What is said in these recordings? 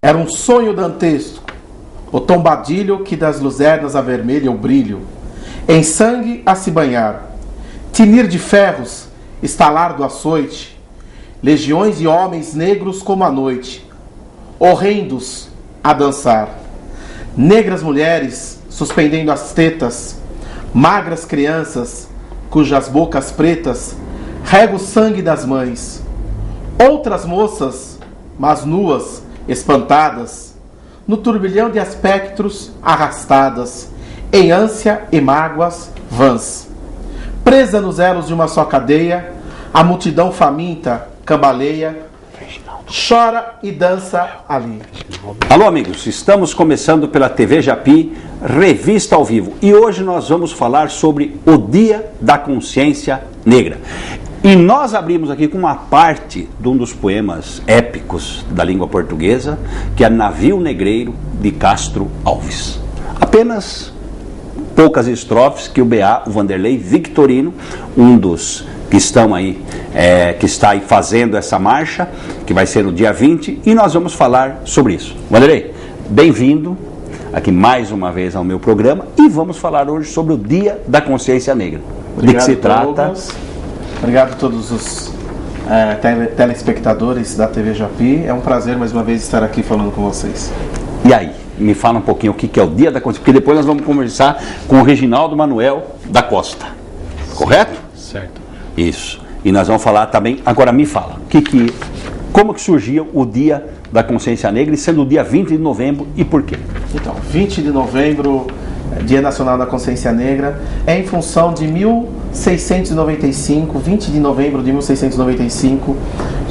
Era um sonho dantesco, o tombadilho que das luzernas avermelha o brilho, em sangue a se banhar, tinir de ferros, estalar do açoite, legiões de homens negros como a noite, horrendos a dançar, negras mulheres suspendendo as tetas, magras crianças cujas bocas pretas rega o sangue das mães, outras moças, mas nuas, espantadas, no turbilhão de aspectos arrastadas, em ânsia e mágoas vãs. Presa nos elos de uma só cadeia, a multidão faminta cambaleia, chora e dança ali. Alô, amigos, estamos começando pela TV Japi, revista ao vivo. E hoje nós vamos falar sobre o Dia da Consciência Negra. E nós abrimos aqui com uma parte de um dos poemas épicos da língua portuguesa, que é Navio Negreiro, de Castro Alves. Apenas poucas estrofes que o Vanderlei Victorino, um dos que estão aí, que está aí fazendo essa marcha, que vai ser no dia 20, e nós vamos falar sobre isso. Vanderlei, bem-vindo aqui mais uma vez ao meu programa, e vamos falar hoje sobre o Dia da Consciência Negra. Obrigado, de que se trata? Douglas. Obrigado a todos os telespectadores da TV Japi. É um prazer mais uma vez estar aqui falando com vocês. E aí, me fala um pouquinho o que é o Dia da Consciência, porque depois nós vamos conversar com o Reginaldo Manuel da Costa, correto? Certo. Isso. E nós vamos falar também, agora me fala, como que surgiu o Dia da Consciência Negra, e sendo o dia 20 de novembro, e por quê? Então, 20 de novembro, Dia Nacional da Consciência Negra, é em função de 1695, 20 de novembro de 1695,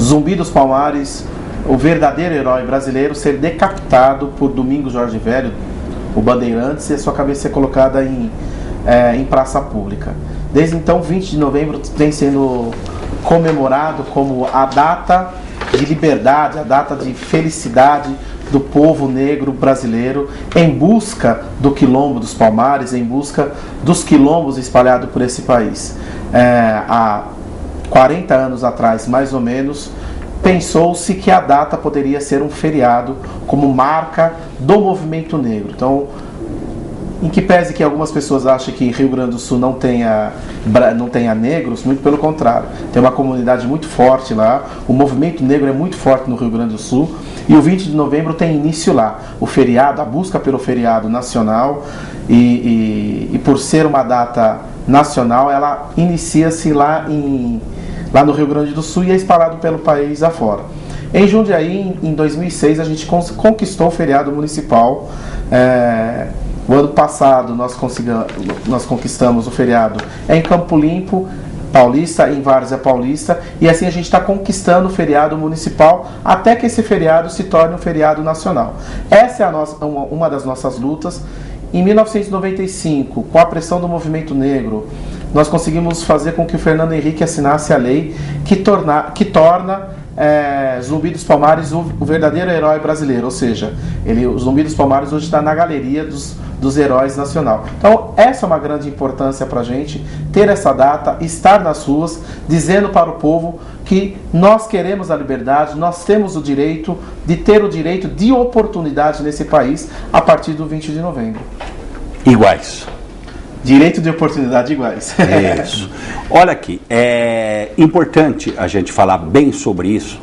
Zumbi dos Palmares, o verdadeiro herói brasileiro, ser decapitado por Domingos Jorge Velho, o Bandeirantes, e a sua cabeça ser colocada em praça pública. Desde então, 20 de novembro tem sendo comemorado como a data de liberdade, a data de felicidade do povo negro brasileiro, em busca do quilombo dos Palmares, em busca dos quilombos espalhados por esse país. Há 40 anos atrás, mais ou menos, pensou-se que a data poderia ser um feriado como marca do movimento negro. Então, em que pese que algumas pessoas acham que Rio Grande do Sul não tenha negros, muito pelo contrário. Tem uma comunidade muito forte lá, o movimento negro é muito forte no Rio Grande do Sul, e o 20 de novembro tem início lá. O feriado, a busca pelo feriado nacional, e por ser uma data nacional, ela inicia-se lá no Rio Grande do Sul e é espalhado pelo país afora. Em Jundiaí, em 2006, a gente conquistou o feriado municipal. O ano passado nós conquistamos o feriado em Campo Limpo, Paulista, em Várzea Paulista, e assim a gente está conquistando o feriado municipal até que esse feriado se torne um feriado nacional. Essa é uma das nossas lutas. Em 1995, com a pressão do movimento negro, nós conseguimos fazer com que o Fernando Henrique assinasse a lei que torna Zumbi dos Palmares o verdadeiro herói brasileiro, ou seja, o Zumbi dos Palmares hoje está na galeria dos heróis nacional. Então essa é uma grande importância para a gente, ter essa data, estar nas ruas, dizendo para o povo que nós queremos a liberdade, nós temos o direito de ter o direito de oportunidade nesse país a partir do 20 de novembro. Iguais. Direito de oportunidade iguais. Isso. Olha aqui, é importante a gente falar bem sobre isso,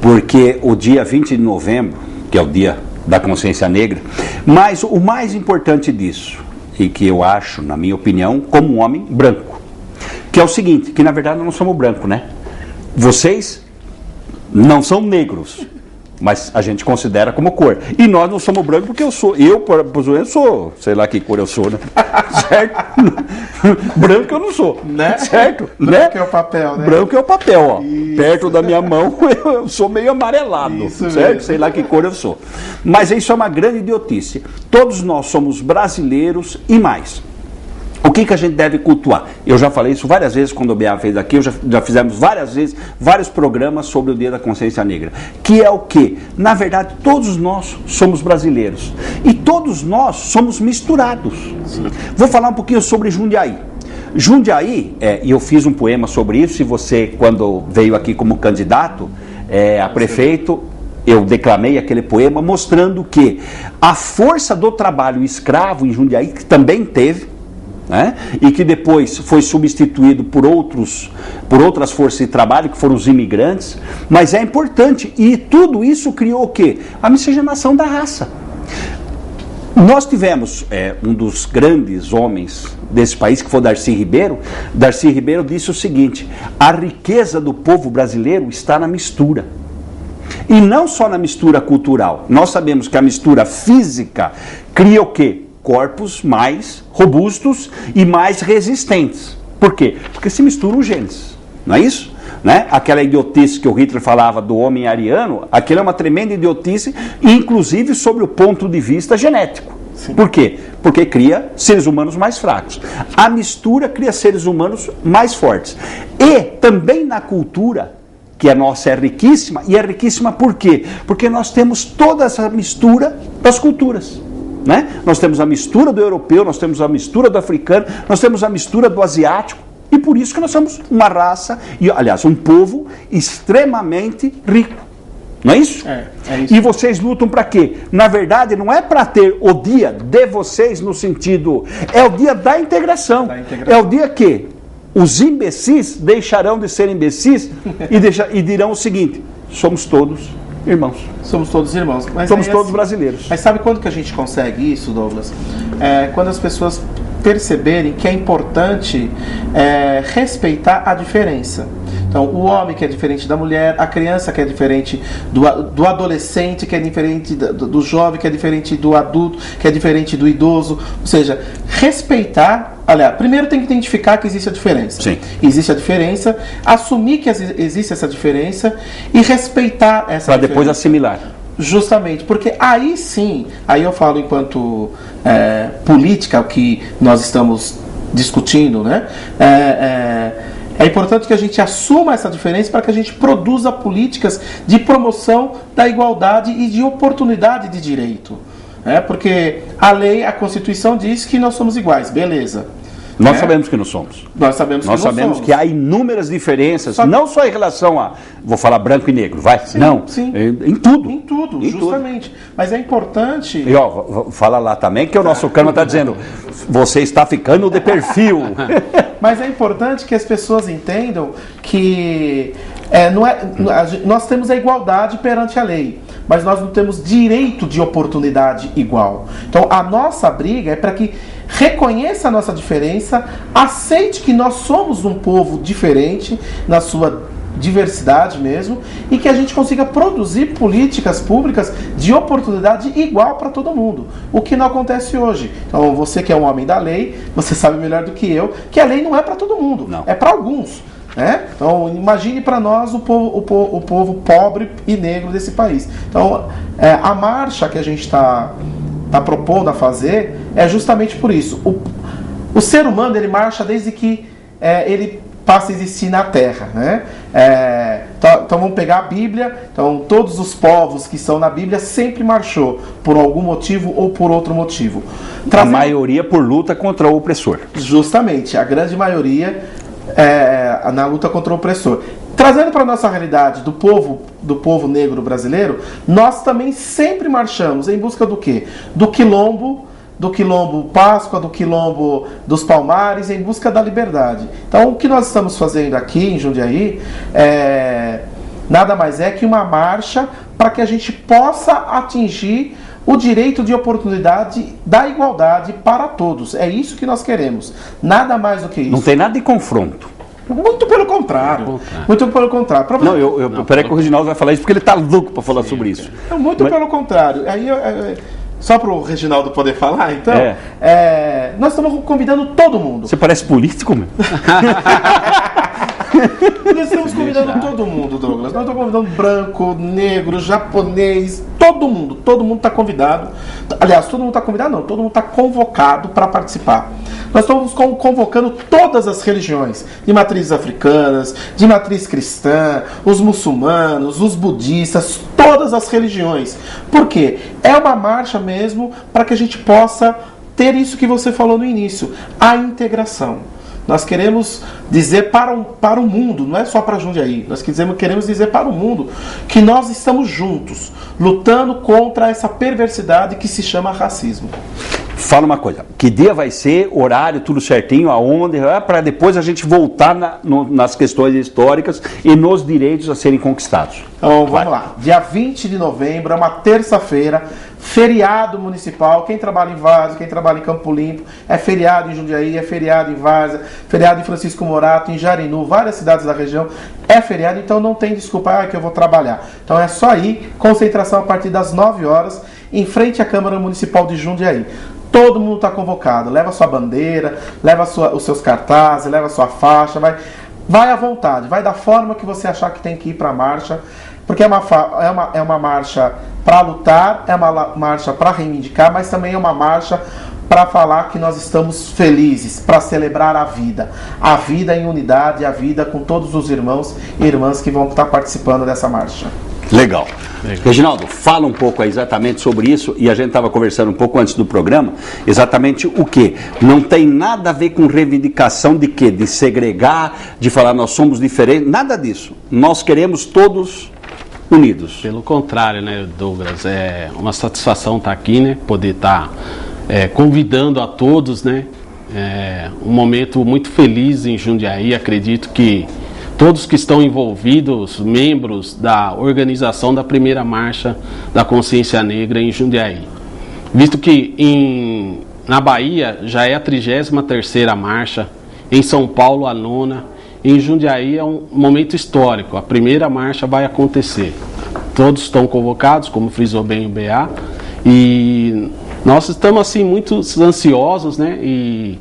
porque o dia 20 de novembro, que é o Dia da Consciência Negra, mas o mais importante disso, e que eu acho, na minha opinião, como um homem branco, que é o seguinte, que na verdade nós não somos brancos, né? Vocês não são negros, mas a gente considera como cor. E nós não somos brancos porque eu sou, sei lá que cor eu sou, né? Certo? Branco eu não sou, né? Certo? Branco né? É o papel, né? Branco é o papel, ó. Isso. Perto da minha mão eu sou meio amarelado, isso certo? Mesmo. Sei lá que cor eu sou. Mas isso é uma grande idiotice. Todos nós somos brasileiros e mais. O que a gente deve cultuar? Eu já falei isso várias vezes quando o BA fez aqui, já fizemos várias vezes, vários programas sobre o Dia da Consciência Negra. Que é o quê? Na verdade, todos nós somos brasileiros. E todos nós somos misturados. Sim. Vou falar um pouquinho sobre Jundiaí. Jundiaí, e eu fiz um poema sobre isso, e você, quando veio aqui como candidato a prefeito, eu declamei aquele poema mostrando que a força do trabalho escravo em Jundiaí, que também teve, né, e que depois foi substituído por outras forças de trabalho, que foram os imigrantes, mas é importante, e tudo isso criou o quê? A miscigenação da raça. Nós tivemos um dos grandes homens desse país, que foi Darcy Ribeiro. Darcy Ribeiro disse o seguinte: a riqueza do povo brasileiro está na mistura. E não só na mistura cultural. Nós sabemos que a mistura física cria o quê? Corpos mais robustos e mais resistentes. Por quê? Porque se misturam os genes, não é isso? Né? Aquela idiotice que o Hitler falava do homem ariano, aquilo é uma tremenda idiotice, inclusive sobre o ponto de vista genético. Sim. Por quê? Porque cria seres humanos mais fracos. A mistura cria seres humanos mais fortes. E também na cultura, que a nossa é riquíssima, e é riquíssima por quê? Porque nós temos toda essa mistura das culturas. Né? Nós temos a mistura do europeu, nós temos a mistura do africano, nós temos a mistura do asiático, e por isso que nós somos uma raça, e aliás, um povo extremamente rico. Não é isso? É isso. E vocês lutam para quê? Na verdade, não é para ter o dia de vocês no sentido... É o dia da integração. É o dia que os imbecis deixarão de ser imbecis e dirão o seguinte: somos todos irmãos. Somos todos irmãos. Mas somos todos brasileiros. Mas sabe quando que a gente consegue isso, Douglas? Quando as pessoas perceberem que é importante respeitar a diferença. Então, o homem que é diferente da mulher, a criança que é diferente do adolescente, que é diferente do jovem, que é diferente do adulto, que é diferente do idoso. Ou seja, respeitar. Olha, primeiro tem que identificar que existe a diferença. Sim. Existe a diferença, assumir que existe essa diferença e respeitar essa diferença. Para depois assimilar. Justamente, porque aí sim, aí eu falo enquanto política, o que nós estamos discutindo, né? É importante que a gente assuma essa diferença para que a gente produza políticas de promoção da igualdade e de oportunidade de direito. Porque a lei, a Constituição diz que nós somos iguais, beleza. Nós sabemos que não somos. Nós sabemos que há inúmeras diferenças, não só em relação a, vou falar branco e negro, vai? Sim, não, sim. Em tudo. Em tudo, justamente. Mas é importante... E ó, fala lá também que o nosso Câmara está dizendo, você está ficando de perfil. Mas é importante que as pessoas entendam que nós temos a igualdade perante a lei, mas nós não temos direito de oportunidade igual. Então a nossa briga é para que reconheça a nossa diferença, aceite que nós somos um povo diferente na sua diversidade mesmo, e que a gente consiga produzir políticas públicas de oportunidade igual para todo mundo, o que não acontece hoje. Então você que é um homem da lei, você sabe melhor do que eu que a lei não é para todo mundo, não. É para alguns. Então imagine para nós o povo pobre e negro desse país. Então a marcha que a gente está propondo a fazer é justamente por isso. O ser humano, ele marcha desde que ele passa a existir na Terra, né? Então vamos pegar a Bíblia. Então todos os povos que estão na Bíblia sempre marchou por algum motivo ou por outro motivo. A maioria por luta contra o opressor. Justamente, a grande maioria na luta contra o opressor. Trazendo para a nossa realidade do povo negro brasileiro, nós também sempre marchamos em busca do quê? Do quilombo Páscoa, do quilombo dos Palmares, em busca da liberdade. Então o que nós estamos fazendo aqui em Jundiaí nada mais é que uma marcha para que a gente possa atingir o direito de oportunidade da igualdade para todos. É isso que nós queremos. Nada mais do que isso. Não tem nada de confronto. Muito pelo contrário. Muito pelo contrário. Não, peraí que o Reginaldo vai falar isso porque ele está louco para falar sobre isso. Muito pelo contrário. Aí só para o Reginaldo poder falar, então, nós estamos convidando todo mundo. Você parece político, meu. Nós estamos convidando todo mundo, Douglas. Nós estamos convidando branco, negro, japonês, todo mundo está convidado. Aliás, todo mundo está convidado não, todo mundo está convocado para participar. Nós estamos convocando todas as religiões, de matrizes africanas, de matriz cristã, os muçulmanos, os budistas, todas as religiões. Por quê? É uma marcha mesmo para que a gente possa ter isso que você falou no início, a integração. nós queremos dizer para o mundo, não é só para Jundiaí, nós queremos dizer para o mundo que nós estamos juntos, lutando contra essa perversidade que se chama racismo. Fala uma coisa, que dia vai ser, horário, tudo certinho, aonde, para depois a gente voltar nas questões históricas e nos direitos a serem conquistados. Então vamos lá, dia 20 de novembro, é uma terça-feira, feriado municipal. Quem trabalha em Várzea, quem trabalha em Campo Limpo, é feriado em Jundiaí, é feriado em Várzea, feriado em Francisco Morato, em Jarinu, várias cidades da região, é feriado, então não tem desculpa que eu vou trabalhar. Então é só ir, concentração a partir das 9 horas, em frente à Câmara Municipal de Jundiaí. Todo mundo está convocado, leva sua bandeira, leva os seus cartazes, leva sua faixa, vai à vontade, vai da forma que você achar que tem que ir para a marcha, porque é uma marcha para lutar, é uma marcha para reivindicar, mas também é uma marcha para falar que nós estamos felizes, para celebrar a vida em unidade, a vida com todos os irmãos e irmãs que vão estar participando dessa marcha. Legal. Reginaldo, fala um pouco aí exatamente sobre isso, e a gente estava conversando um pouco antes do programa, exatamente o que? Não tem nada a ver com reivindicação de quê? De segregar, de falar nós somos diferentes, nada disso. Nós queremos todos unidos. Pelo contrário, né, Douglas, é uma satisfação estar aqui, né, poder estar convidando a todos, né, um momento muito feliz em Jundiaí. Acredito que todos que estão envolvidos, membros da organização da primeira marcha da Consciência Negra em Jundiaí. Visto que na Bahia já é a 33ª marcha, em São Paulo a 9ª, em Jundiaí é um momento histórico, a primeira marcha vai acontecer. Todos estão convocados, como frisou bem o BA, e nós estamos assim muito ansiosos, né, e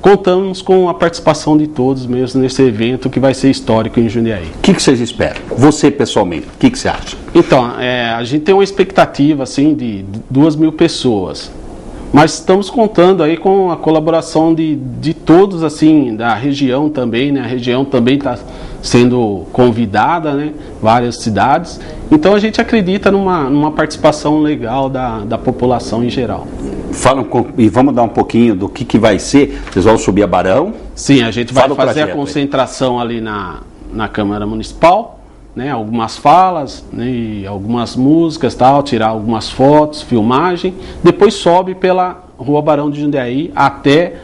contamos com a participação de todos mesmo nesse evento que vai ser histórico em Jundiaí. O que vocês esperam? Você pessoalmente, o que você acha? Então, a gente tem uma expectativa assim, de 2.000 pessoas, mas estamos contando aí com a colaboração de todos assim, da região também, né? A região também está sendo convidada, né? Várias cidades, então a gente acredita numa participação legal da população em geral. E vamos dar um pouquinho do que vai ser. Vocês vão subir a Barão? Sim, a gente vai fazer a concentração ali na Câmara Municipal, né, algumas falas, né, e algumas músicas, tal, tirar algumas fotos, filmagem, depois sobe pela Rua Barão de Jundiaí até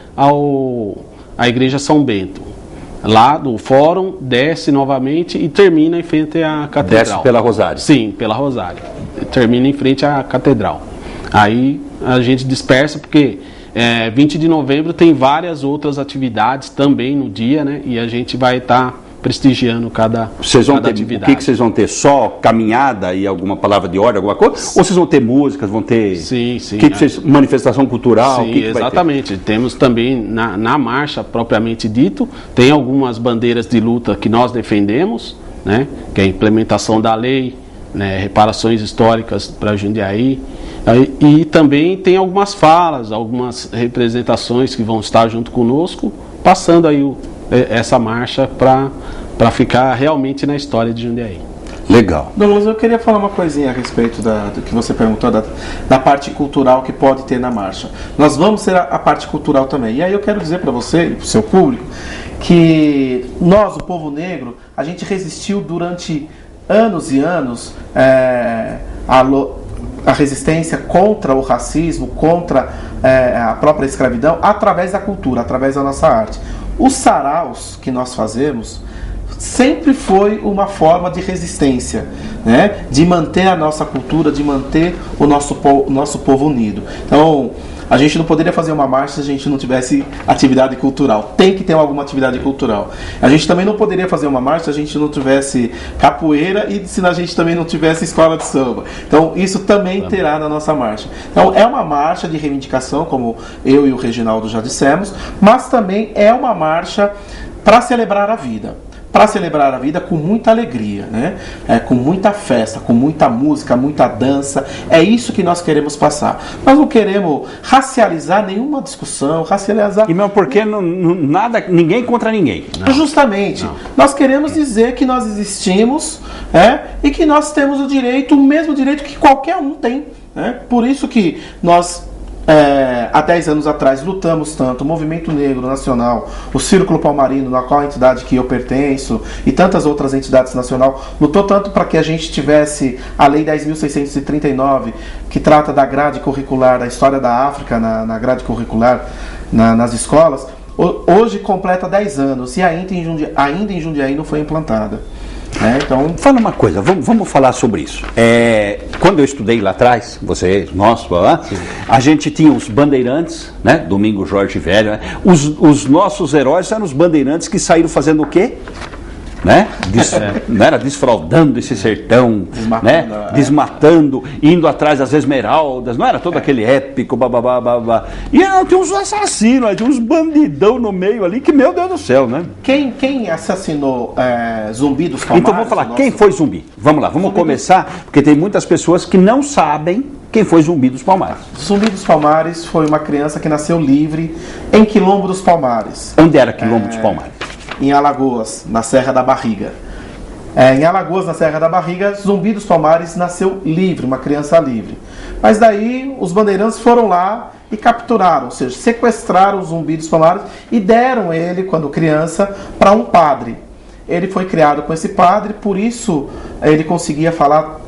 a Igreja São Bento. Lá do fórum, desce novamente e termina em frente à Catedral. Desce pela Rosário? Sim, pela Rosário. Termina em frente à Catedral. Aí a gente dispersa porque 20 de novembro tem várias outras atividades também no dia, né? E a gente vai estar prestigiando cada atividade. O que vocês vão ter? Só caminhada e alguma palavra de ordem, alguma coisa? Ou vocês vão ter músicas, vão ter... Sim. Manifestação cultural? Sim, exatamente. Temos também na marcha propriamente dito, tem algumas bandeiras de luta que nós defendemos, né? Que é a implementação da lei, né? Reparações históricas para Jundiaí. E também tem algumas falas, algumas representações que vão estar junto conosco, passando aí essa marcha para ficar realmente na história de Jundiaí. Legal. Douglas, eu queria falar uma coisinha a respeito do que você perguntou, da parte cultural que pode ter na marcha. Nós vamos ter a parte cultural também. E aí eu quero dizer para você e para o seu público que nós, o povo negro, a gente resistiu durante anos e anos a resistência contra o racismo, contra a própria escravidão, através da cultura, através da nossa arte. Os saraus que nós fazemos sempre foi uma forma de resistência, né? De manter a nossa cultura, de manter o nosso povo unido. Então, a gente não poderia fazer uma marcha se a gente não tivesse atividade cultural. Tem que ter alguma atividade cultural. A gente também não poderia fazer uma marcha se a gente não tivesse capoeira e se a gente também não tivesse escola de samba. Então, isso também terá na nossa marcha. Então, é uma marcha de reivindicação, como eu e o Reginaldo já dissemos, mas também é uma marcha para celebrar a vida. Para celebrar a vida com muita alegria, né? Com muita festa, com muita música, muita dança. É isso que nós queremos passar. Nós não queremos racializar nenhuma discussão, racializar... E mesmo porque ninguém contra ninguém. Não. Justamente. Não. Nós queremos dizer que nós existimos, e que nós temos o mesmo direito que qualquer um tem. Por isso que nós há 10 anos atrás lutamos tanto, o Movimento Negro Nacional, o Círculo Palmarino, na qual a entidade que eu pertenço, e tantas outras entidades nacionais, lutou tanto para que a gente tivesse a Lei 10.639, que trata da grade curricular, da história da África na grade curricular nas escolas. Hoje completa 10 anos e ainda em Jundiaí não foi implantada. Então, fala uma coisa, vamos falar sobre isso. Quando eu estudei lá atrás, nós, a gente tinha os bandeirantes, né? Domingo Jorge Velho, né? Os nossos heróis eram os bandeirantes que saíram fazendo o quê? Né? Não era desfraudando esse sertão, desmatando, indo atrás das esmeraldas, não era todo aquele épico, babá. E tinha uns assassinos, tinha uns bandidão no meio ali, que meu Deus do céu, né? Quem assassinou Zumbi dos Palmares? Então vamos falar, quem foi Zumbi? Vamos lá, vamos começar, porque tem muitas pessoas que não sabem quem foi Zumbi dos Palmares. Zumbi dos Palmares foi uma criança que nasceu livre em Quilombo dos Palmares. Onde era Quilombo dos Palmares? Em Alagoas, na Serra da Barriga. Em Alagoas, na Serra da Barriga, Zumbi dos Palmares nasceu livre, uma criança livre. Mas daí os bandeirantes foram lá e capturaram, ou seja, sequestraram o Zumbi dos Palmares e deram ele, quando criança, para um padre. Ele foi criado com esse padre, por isso ele conseguia falar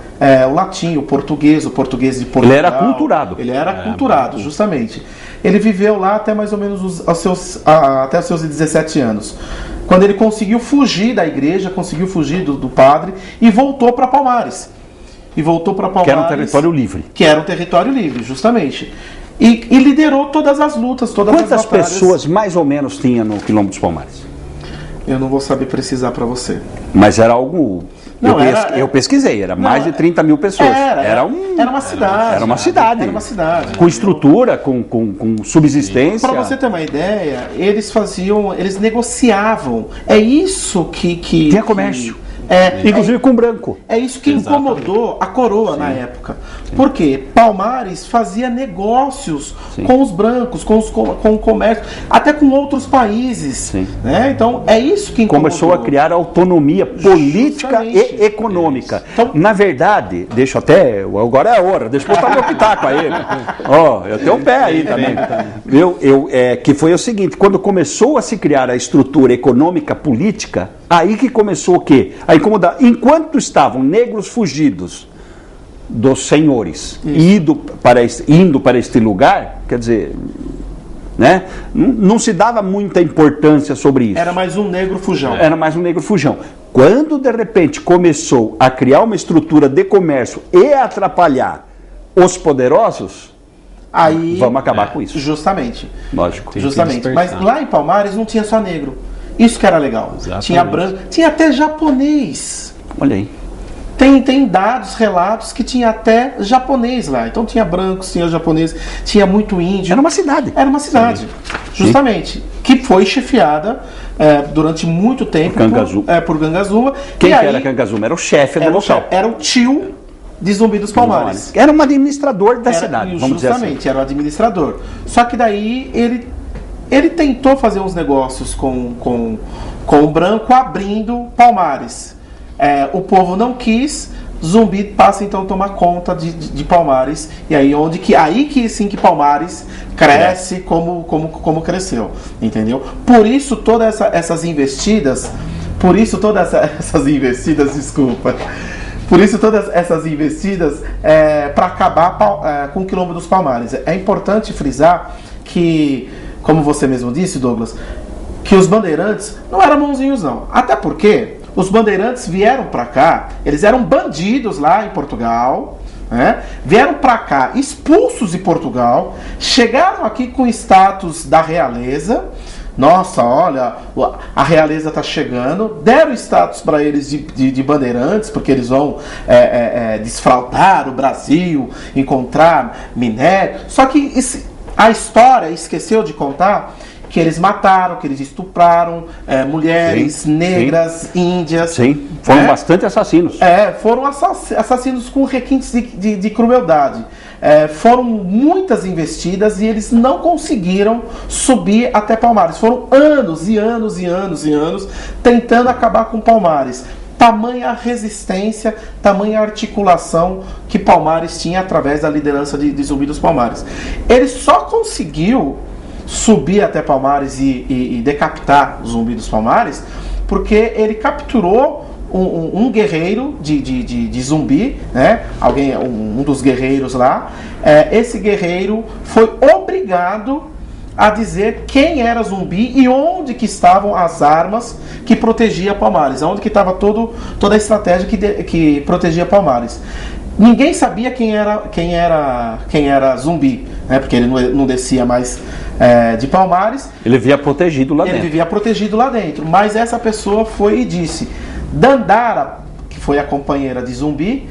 o latim, o português de Portugal. Ele era culturado. Ele era culturado, justamente. Ele viveu lá até mais ou menos até os seus 17 anos. Quando ele conseguiu fugir da igreja, conseguiu fugir do padre e voltou para Palmares. Que era um território livre. Que era um território livre, justamente. E liderou todas as lutas, todas as batalhas. Quantas pessoas mais ou menos tinha no Quilombo dos Palmares? Eu não vou saber precisar para você. Mas era algo... Eu pesquisei, era mais de 30 mil pessoas. Era uma cidade. Era uma cidade. Era uma cidade. Com estrutura, com subsistência. Para você ter uma ideia, eles negociavam. É isso que tinha comércio. Inclusive com branco. É isso que incomodou a coroa na época. Porque Palmares fazia negócios com os brancos, com o comércio, até com outros países. Né? Então, é isso que incomodou. Começou a criar autonomia política e econômica. Então, na verdade, agora é a hora, deixa eu botar meu pitaco aí. Eu tenho um pé aí também. Que foi o seguinte, quando começou a se criar a estrutura econômica política, aí que começou o quê? A incomodar. Enquanto estavam negros fugidos dos senhores indo para este lugar, quer dizer, né? Não se dava muita importância sobre isso. Era mais um negro fujão. Quando de repente começou a criar uma estrutura de comércio e atrapalhar os poderosos, aí vamos acabar com isso. Justamente. Lógico. Justamente. Mas lá em Palmares não tinha só negro. Isso que era legal. Exatamente. Tinha branco, tinha até japonês. Olha aí. Tem dados, relatos que tinha até japonês lá. Então tinha brancos, tinha japonês, tinha muito índio. Era uma cidade. Justamente. Que foi chefiada durante muito tempo por Gangazuma. Quem que era Gangazuma? Era o chefe do local. Era o tio de Zumbi dos Palmares. Era um administrador da cidade, vamos dizer assim. Justamente, era o administrador. Só que daí ele tentou fazer uns negócios com o branco, abrindo Palmares. O povo não quis, Zumbi passa então a tomar conta de Palmares, e aí que Palmares cresce como cresceu, entendeu? Por isso todas essas investidas, para acabar com o Quilombo dos Palmares. É importante frisar que, como você mesmo disse, Douglas, que os bandeirantes não eram bonzinhos não, até porque os bandeirantes vieram para cá, eles eram bandidos lá em Portugal, né? Vieram para cá expulsos de Portugal, chegaram aqui com status da realeza. Nossa, olha, a realeza está chegando. Deram status para eles de bandeirantes, porque eles vão desfraudar o Brasil, encontrar minério. Só que a história esqueceu de contar que eles mataram, que eles estupraram mulheres negras, índias. Sim, foram bastante assassinos. Foram assassinos com requintes de crueldade. Foram muitas investidas e eles não conseguiram subir até Palmares. Foram anos e anos e anos e anos tentando acabar com Palmares. tamanha resistência, tamanha articulação que Palmares tinha através da liderança de Zumbi dos Palmares. Ele só conseguiu subir até Palmares e decapitar Zumbi dos Palmares porque ele capturou um guerreiro de Zumbi, né? Um dos guerreiros lá. Esse guerreiro foi obrigado a dizer quem era Zumbi e onde que estavam as armas que protegia Palmares, onde que estava toda a estratégia que protegia Palmares. Ninguém sabia quem era Zumbi, né? Porque ele não descia mais de Palmares. Ele vivia protegido lá dentro. Ele vivia protegido lá dentro, mas essa pessoa foi e disse: Dandara, que foi a companheira de Zumbi,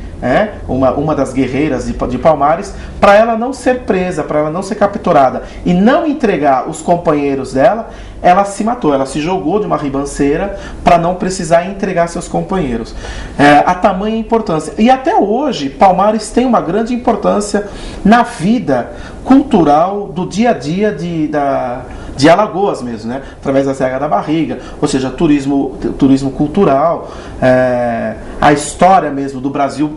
uma das guerreiras de Palmares, para ela não ser presa, para ela não ser capturada e não entregar os companheiros dela, ela se matou, ela se jogou de uma ribanceira para não precisar entregar seus companheiros. A tamanha importância. E até hoje, Palmares tem uma grande importância na vida cultural do dia a dia de Alagoas mesmo, né? Através da Serra da Barriga, ou seja, turismo cultural, a história mesmo do Brasil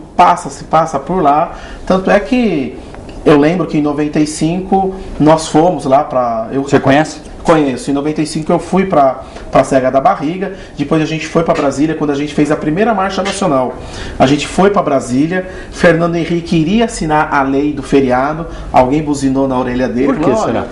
se passa por lá. Tanto é que eu lembro que em 95 nós fomos lá para... Você conhece? Conheço. Em 95 eu fui para a Serra da Barriga, depois a gente foi para Brasília, quando a gente fez a primeira marcha nacional. A gente foi para Brasília, Fernando Henrique iria assinar a lei do feriado, alguém buzinou na orelha dele. Por que será?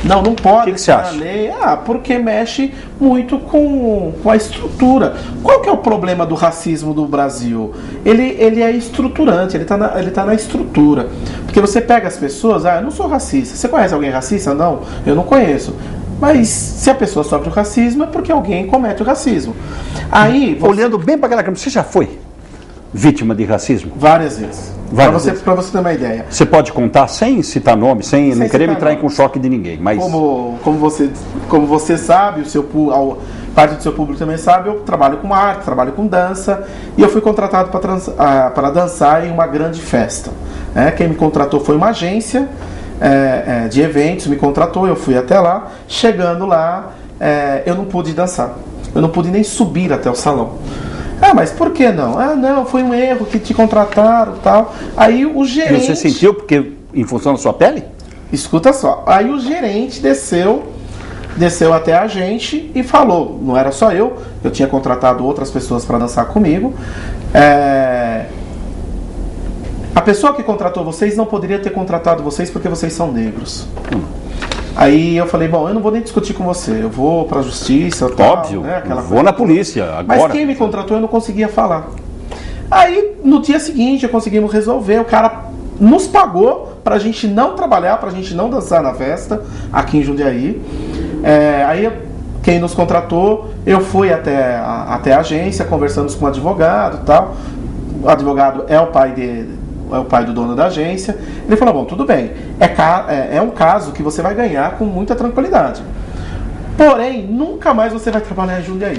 Não pode você acha? A lei. Porque mexe muito com a estrutura. Qual que é o problema do racismo do Brasil? Ele é estruturante, ele tá na estrutura. Porque você pega as pessoas, eu não sou racista. Você conhece alguém racista? Não, eu não conheço. Mas se a pessoa sofre o racismo é porque alguém comete o racismo. Aí, olhando bem para aquela câmera, você já foi vítima de racismo? Várias vezes. Para você ter uma ideia. Você pode contar sem citar nome, sem não querer entrar com choque de ninguém. Mas... Como você sabe, parte do seu público também sabe, eu trabalho com arte, trabalho com dança, e eu fui contratado para dançar em uma grande festa. Quem me contratou foi uma agência de eventos, me contratou, eu fui até lá. Chegando lá, eu não pude dançar, eu não pude nem subir até o salão. Mas por que não? Não, foi um erro que te contrataram e tal. Aí o gerente... E você sentiu porque em função da sua pele? Escuta só, aí o gerente desceu até a gente e falou, não era só eu tinha contratado outras pessoas para dançar comigo. A pessoa que contratou vocês não poderia ter contratado vocês porque vocês são negros. Aí eu falei, bom, eu não vou nem discutir com você, eu vou pra justiça, tal, óbvio, né, vou na polícia agora. Mas quem me contratou eu não conseguia falar. Aí no dia seguinte conseguimos resolver, o cara nos pagou pra gente não trabalhar, pra gente não dançar na festa aqui em Jundiaí. Aí quem nos contratou, eu fui até a agência, conversamos com o advogado e tal. O advogado é o pai do dono da agência. Ele falou, bom, tudo bem, é um caso que você vai ganhar com muita tranquilidade. Porém, nunca mais você vai trabalhar em Jundiaí.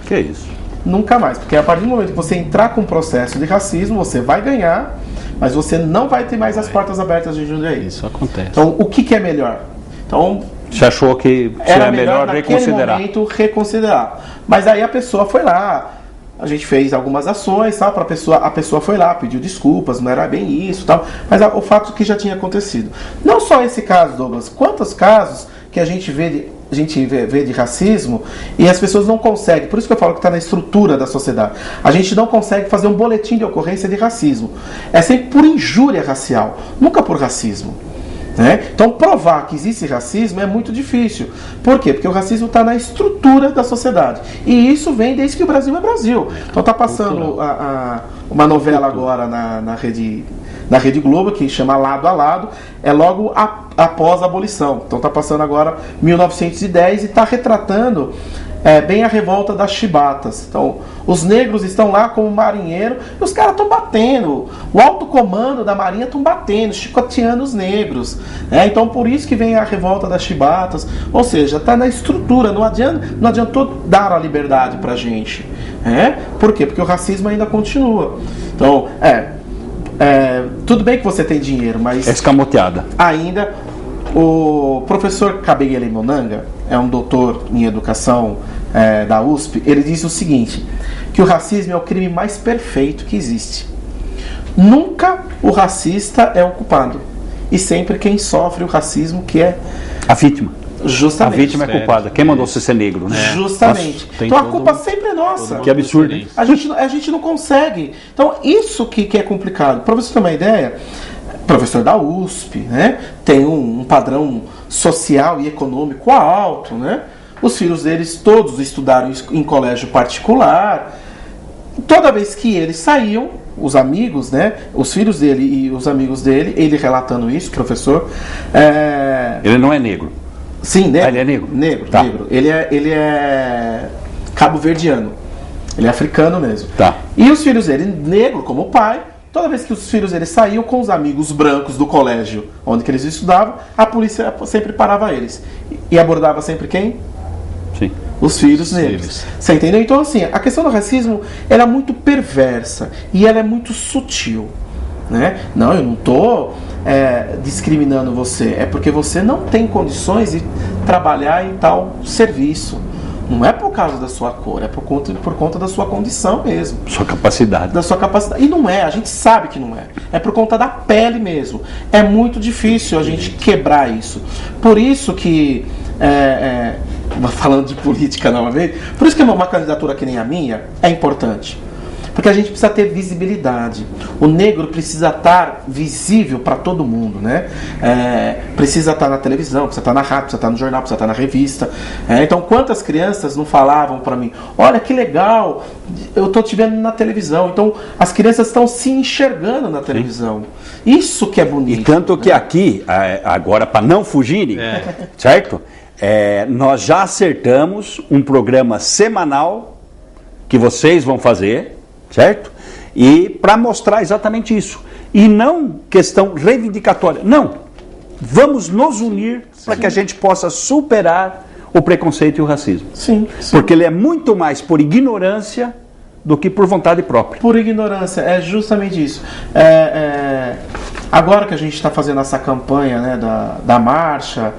Que é isso? Nunca mais, porque a partir do momento que você entrar com um processo de racismo, você vai ganhar, mas você não vai ter mais as portas abertas de Jundiaí. Isso acontece. Então, o que é melhor? Então, você achou que era melhor reconsiderar? Momento, reconsiderar. Mas aí a pessoa foi lá, a gente fez algumas ações, tal, a pessoa foi lá, pediu desculpas, não era bem isso, tal, mas o fato que já tinha acontecido. Não só esse caso, Douglas, quantos casos que a gente vê de racismo e as pessoas não conseguem, por isso que eu falo que está na estrutura da sociedade, a gente não consegue fazer um boletim de ocorrência de racismo. É sempre por injúria racial, nunca por racismo. Então provar que existe racismo é muito difícil. Por quê? Porque o racismo está na estrutura da sociedade. E isso vem desde que o Brasil é Brasil. Então está passando uma novela agora na Rede Globo, que chama Lado a Lado, é logo após a abolição. Então está passando agora 1910 e está retratando bem a revolta das chibatas. Então, os negros estão lá como marinheiro e os caras estão batendo. O alto comando da marinha estão batendo, chicoteando os negros. Então, por isso que vem a revolta das chibatas. Ou seja, está na estrutura. Não adiantou dar a liberdade pra gente. Por quê? Porque o racismo ainda continua. Então, tudo bem que você tem dinheiro, mas... É escamoteada. Ainda, o professor Kabengele Monanga é um doutor em educação da USP, ele diz o seguinte, que o racismo é o crime mais perfeito que existe. Nunca o racista é o culpado, e sempre quem sofre o racismo que é a vítima. Justamente. A vítima é culpada. Quem mandou você ser negro, né? Justamente. Nossa, então a culpa sempre é nossa. Que absurdo, hein? A gente não consegue. Então isso que é complicado. Para você ter uma ideia, professor da USP, né, tem um padrão social e econômico alto, né? Os filhos deles todos estudaram em colégio particular. Toda vez que eles saíam, os amigos, né, os filhos dele e os amigos dele, ele relatando isso, professor... Ele não é negro. Sim, negro. Ele é negro? Negro, tá. Negro. Ele é cabo-verdiano. Ele é africano mesmo. Tá. E os filhos dele, negro como o pai, toda vez que os filhos dele saíam com os amigos brancos do colégio onde que eles estudavam, a polícia sempre parava eles. E abordava sempre quem? Sim. Os filhos negros. Você entendeu? Então, assim, a questão do racismo ela é muito perversa e ela é muito sutil. Né? Não, eu não estou discriminando você, é porque você não tem condições de trabalhar em tal serviço. Não é por causa da sua cor, é por conta da sua condição mesmo. Sua capacidade. Da sua capacidade. E não é, a gente sabe que não é. É por conta da pele mesmo. É muito difícil a gente quebrar isso. Por isso que, falando de política novamente, por isso que uma candidatura que nem a minha é importante. Porque a gente precisa ter visibilidade. O negro precisa estar visível para todo mundo, né? Precisa estar na televisão, precisa estar na rádio, precisa estar no jornal, precisa estar na revista. Então, quantas crianças não falavam para mim, olha que legal, eu estou te vendo na televisão. Então, as crianças estão se enxergando na televisão. Sim. Isso que é bonito. E tanto que aqui, agora para não fugirem, certo? Nós já acertamos um programa semanal que vocês vão fazer, certo? E para mostrar exatamente isso. E não questão reivindicatória. Não. Vamos nos unir para que a gente possa superar o preconceito e o racismo. Sim. Porque ele é muito mais por ignorância do que por vontade própria. Por ignorância, é justamente isso. Agora que a gente está fazendo essa campanha, né, da marcha,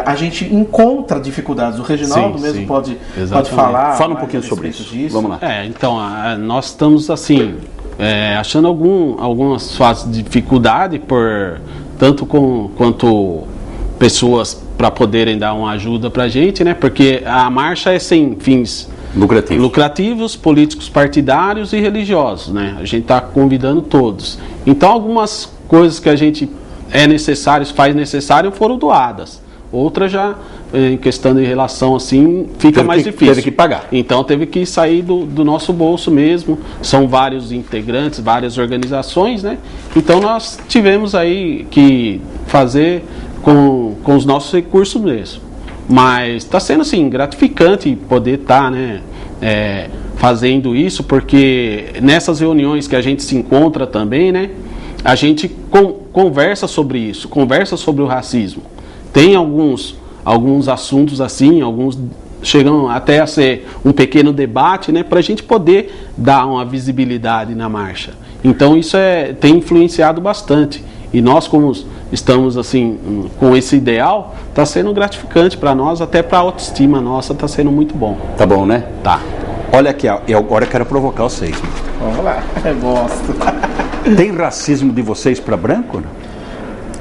a gente encontra dificuldades. O Reginaldo mesmo pode falar. Fala um pouquinho sobre isso. Disso. Vamos lá. Então, nós estamos assim, achando algumas fases de dificuldade, tanto quanto pessoas para poderem dar uma ajuda para a gente, né? Porque a marcha é sem fins lucrativos, políticos partidários e religiosos, né? A gente está convidando todos. Então, algumas coisas que a gente faz necessário foram doadas. Outras já, em questão de relação assim, fica mais difícil. Teve que pagar. Então teve que sair do nosso bolso mesmo. São vários integrantes, várias organizações, né? Então nós tivemos aí que fazer com os nossos recursos mesmo. Mas está sendo assim, gratificante poder estar, né, fazendo isso, porque nessas reuniões que a gente se encontra também, né, a gente conversa sobre isso, conversa sobre o racismo. Tem alguns assuntos assim, alguns chegam até a ser um pequeno debate, né, para a gente poder dar uma visibilidade na marcha. Então isso tem influenciado bastante. E nós, como estamos assim com esse ideal, está sendo gratificante para nós, até para a autoestima nossa está sendo muito bom. Tá bom, né? Tá. Olha aqui, eu agora quero provocar vocês. Vamos lá, eu gosto. Tem racismo de vocês para branco? Não?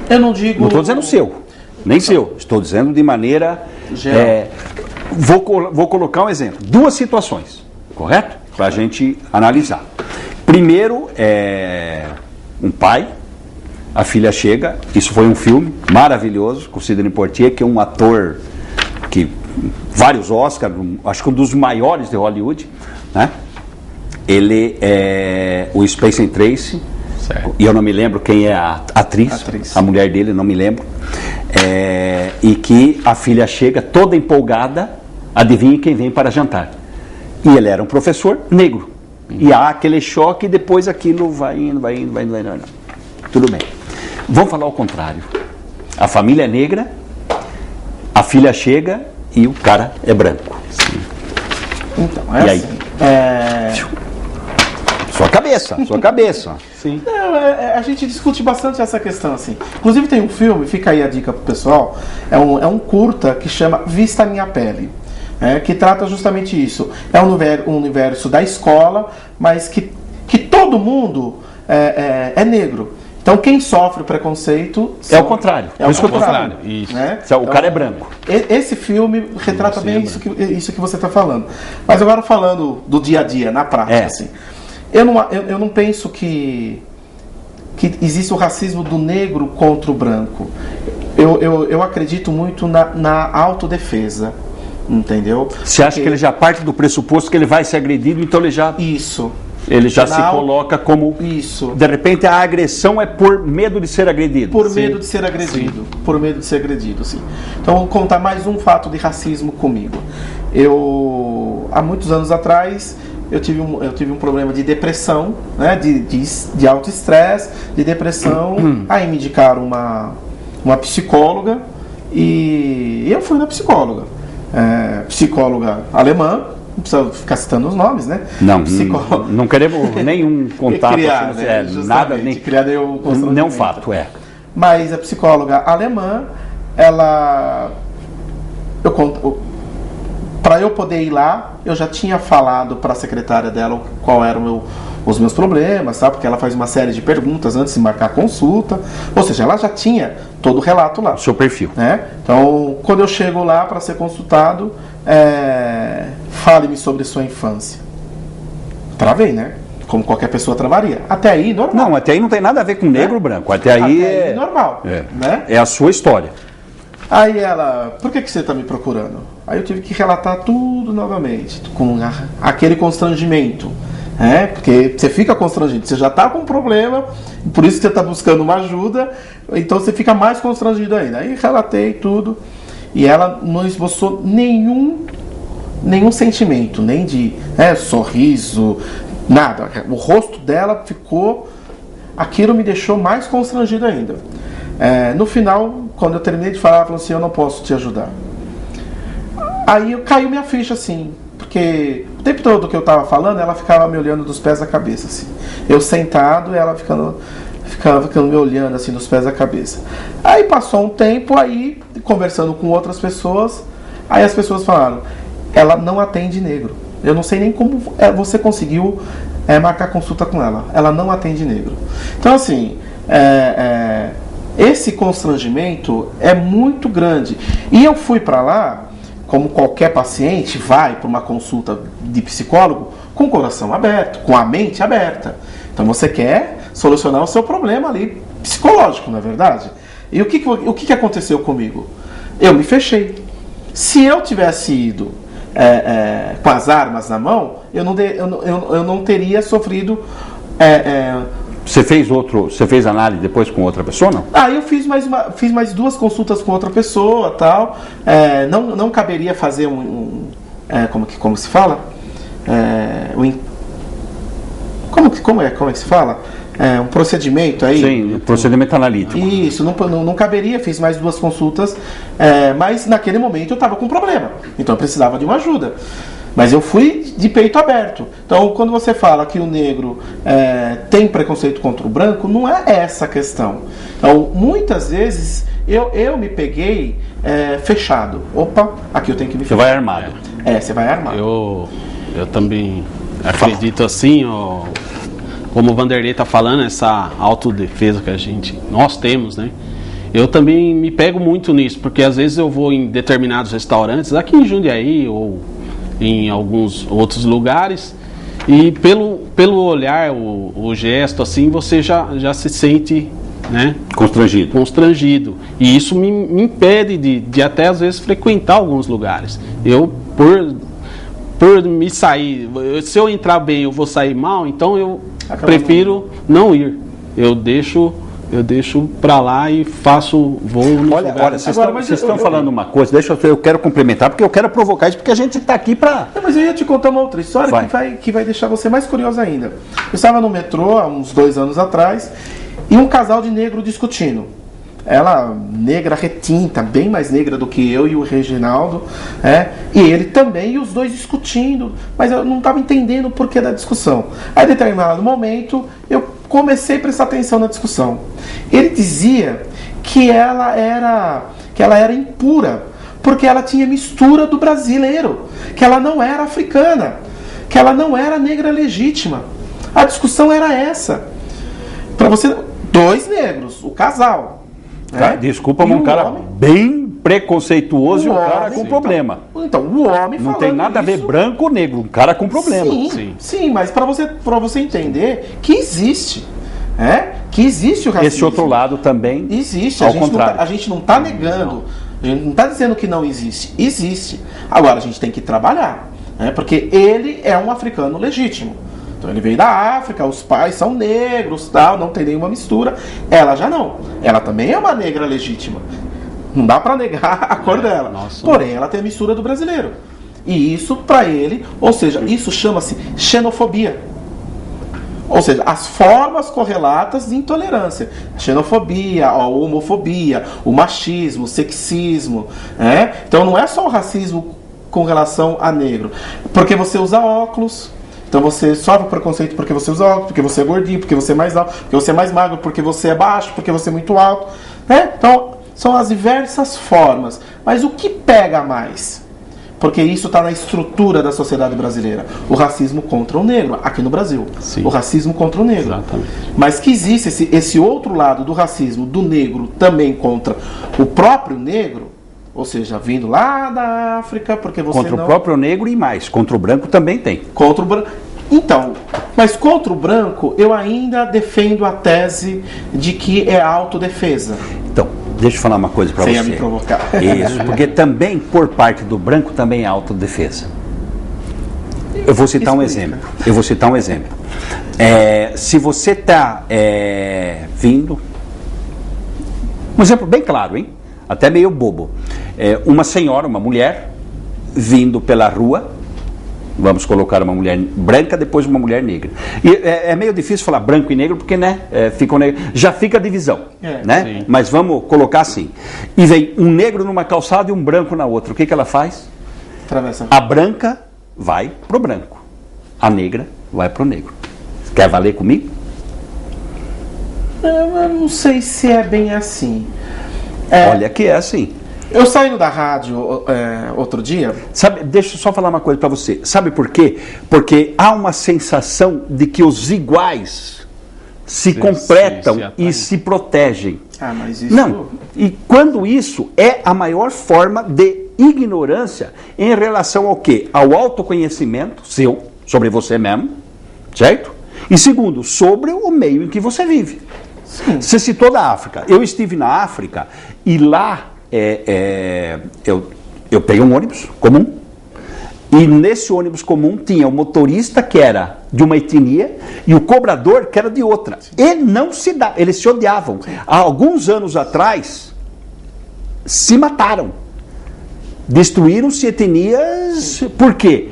Eu não digo... Não estou dizendo o seu. Nem seu, estou dizendo de maneira geral. Vou colocar um exemplo. 2 situações, correto? Para a gente analisar. Primeiro, um pai, a filha chega, isso foi um filme maravilhoso, com Sidney Poitier, que é um ator que vários Oscars, acho que um dos maiores de Hollywood, né? Ele é o Space and Tracy, e eu não me lembro quem é a atriz, a mulher dele, não me lembro. E que a filha chega toda empolgada, adivinha quem vem para jantar. E ele era um professor negro. E há aquele choque e depois aquilo vai indo. Tudo bem. Vamos falar ao contrário. A família é negra, a filha chega e o cara é branco. Sim. Então, e aí? Sua cabeça. Sim. A gente discute bastante essa questão, assim. Inclusive tem um filme, fica aí a dica pro pessoal, é um curta que chama Vista a Minha Pele. que trata justamente isso. É um universo da escola, mas que todo mundo é negro. Então quem sofre o preconceito é o contrário. É o contrário. Isso. Né? O cara é branco. Esse filme retrata bem isso que você está falando. Mas agora falando do dia a dia, na prática, assim, eu não penso que existe o racismo do negro contra o branco. Eu acredito muito na autodefesa. Entendeu? Você acha que ele já parte do pressuposto que ele vai ser agredido, então ele já... Isso. Ele já se coloca como... Isso. De repente a agressão é por medo de ser agredido. Por medo de ser agredido. Sim. Por medo de ser agredido, sim. Então vou contar mais um fato de racismo comigo. Há muitos anos atrás, eu tive um problema de depressão, né? De alto estresse, de depressão. Aí me indicaram uma psicóloga e eu fui na psicóloga. Psicóloga alemã. Não precisa ficar citando os nomes, né? Não queremos nenhum contato. Criar, né? Nada, nem criar nenhum fato, Mas a psicóloga alemã, para eu poder ir lá, eu já tinha falado para a secretária dela qual eram os meus problemas, tá? Porque ela faz uma série de perguntas antes de marcar a consulta. Ou seja, ela já tinha todo o relato lá. O seu perfil. Né? Então, quando eu chego lá para ser consultado, fale-me sobre sua infância. Travei, né? Como qualquer pessoa travaria. Até aí, normal. Não, até aí não tem nada a ver com negro ou branco. Até aí é normal. Né? É a sua história. Aí ela, por que você está me procurando? Aí eu tive que relatar tudo novamente, com aquele constrangimento. Porque você fica constrangido, você já está com um problema, por isso que você está buscando uma ajuda, então você fica mais constrangido ainda. Aí relatei tudo e ela não esboçou nenhum sentimento, nem de sorriso, nada. O rosto dela ficou... Aquilo me deixou mais constrangido ainda. No final, quando eu terminei de falar, ela falou assim, eu não posso te ajudar. Aí caiu minha ficha assim, porque o tempo todo que eu estava falando, ela ficava me olhando dos pés à cabeça, assim. Eu sentado e ela ficava me olhando assim dos pés à cabeça. Aí passou um tempo, aí conversando com outras pessoas, aí as pessoas falaram, ela não atende negro. Eu não sei nem como você conseguiu marcar consulta com ela. Ela não atende negro. Então assim, esse constrangimento é muito grande. E eu fui para lá, como qualquer paciente vai para uma consulta de psicólogo, com o coração aberto, com a mente aberta. Então você quer solucionar o seu problema ali psicológico, não é verdade? E o que aconteceu comigo? Eu me fechei. Se eu tivesse ido com as armas na mão, eu não teria sofrido... Você fez análise depois com outra pessoa, não? Eu fiz mais 2 consultas com outra pessoa, tal. Não caberia fazer como se fala? Como é que se fala? Um procedimento aí? Sim, procedimento analítico. Isso, não caberia, fiz mais 2 consultas, mas naquele momento eu estava com um problema, então eu precisava de uma ajuda. Mas eu fui de peito aberto. Então, quando você fala que o negro tem preconceito contra o branco, não é essa a questão. Então, muitas vezes, eu me peguei fechado. Opa, aqui eu tenho que me fechar. Você vai armado. Você vai armado. Eu também acredito assim, como o Vanderlei está falando, essa autodefesa que nós temos, né? Eu também me pego muito nisso, porque às vezes eu vou em determinados restaurantes, aqui em Jundiaí ou em alguns outros lugares, e pelo olhar, o gesto, assim, você já se sente, né, constrangido. E isso me impede de até às vezes frequentar alguns lugares. Eu, por me sair, se eu entrar bem eu vou sair mal, então eu prefiro não ir. Eu deixo pra lá e vou no Olha, vocês estão falando uma coisa, eu quero complementar, porque eu quero provocar isso, porque a gente está aqui para... Mas eu ia te contar uma outra história que vai deixar você mais curioso ainda. Eu estava no metrô há uns 2 anos atrás, e um casal de negro discutindo. Ela, negra retinta, bem mais negra do que eu e o Reginaldo, e ele também, e os dois discutindo, mas eu não estava entendendo o porquê da discussão. Aí, em determinado momento, eu comecei a prestar atenção na discussão. Ele dizia que ela era impura, Porque ela tinha mistura do brasileiro, que ela não era africana, que ela não era negra legítima. A discussão era essa. Para você, 2 negros, o casal. Tá, desculpa, mas um cara bem preconceituoso e um cara com problema. Então, o homem não tem nada a ver branco ou negro, um cara com problema. Sim, mas para você entender que existe. Que existe o racismo. Esse outro lado também existe. Ao contrário. A gente não está negando. A gente não está dizendo que não existe. Existe. Agora, a gente tem que trabalhar. Porque ele é um africano legítimo. Então ele veio da África, os pais são negros, tal, não tem nenhuma mistura. Ela já não. Ela também é uma negra legítima. Não dá para negar a cor dela. Nossa. Porém, ela tem a mistura do brasileiro. E isso para ele, ou seja, isso chama-se xenofobia. Ou seja, as formas correlatas de intolerância. A xenofobia, a homofobia, o machismo, o sexismo. Então não é só o racismo com relação a negro. Porque você usa óculos. Então você sofre preconceito porque você usa óculos, porque você é gordinho, porque você é mais alto, porque você é mais magro, porque você é baixo, porque você é muito alto. Então são as diversas formas. Mas o que pega mais? Porque isso está na estrutura da sociedade brasileira. O racismo contra o negro, aqui no Brasil. Sim. O racismo contra o negro. Exatamente. Mas que existe esse outro lado do racismo do negro também contra o próprio negro, ou seja, vindo lá da África, porque você contra o próprio negro e mais, contra o branco também tem. Contra o branco. Então, mas contra o branco, eu ainda defendo a tese de que é autodefesa. Então, deixa eu falar uma coisa para você. Você ia me provocar. Isso, porque também, por parte do branco, também é autodefesa. Eu vou citar um exemplo. Se você está vindo... Um exemplo bem claro, hein? Até meio bobo. Uma senhora, uma mulher, vindo pela rua, vamos colocar uma mulher branca, depois uma mulher negra. E é meio difícil falar branco e negro, porque já fica a divisão. Né? Mas vamos colocar assim. E vem um negro numa calçada e um branco na outra. O que ela faz? Atravessa. A branca vai pro branco. A negra vai pro negro. Quer valer comigo? Eu não sei se é bem assim. Olha que é assim. Eu saindo da rádio outro dia... Sabe, deixa eu só falar uma coisa para você. Sabe por quê? Porque há uma sensação de que os iguais se completam e se protegem. Mas isso... Não, e quando isso é a maior forma de ignorância em relação ao quê? Ao autoconhecimento seu, sobre você mesmo, certo? E segundo, sobre o meio em que você vive. Sim. Você citou da África. Eu estive na África e lá eu peguei um ônibus comum e nesse ônibus comum tinha o motorista que era de uma etnia e o cobrador que era de outra. E não se dá, eles se odiavam. Há alguns anos atrás se mataram. Destruíram-se etnias, por quê?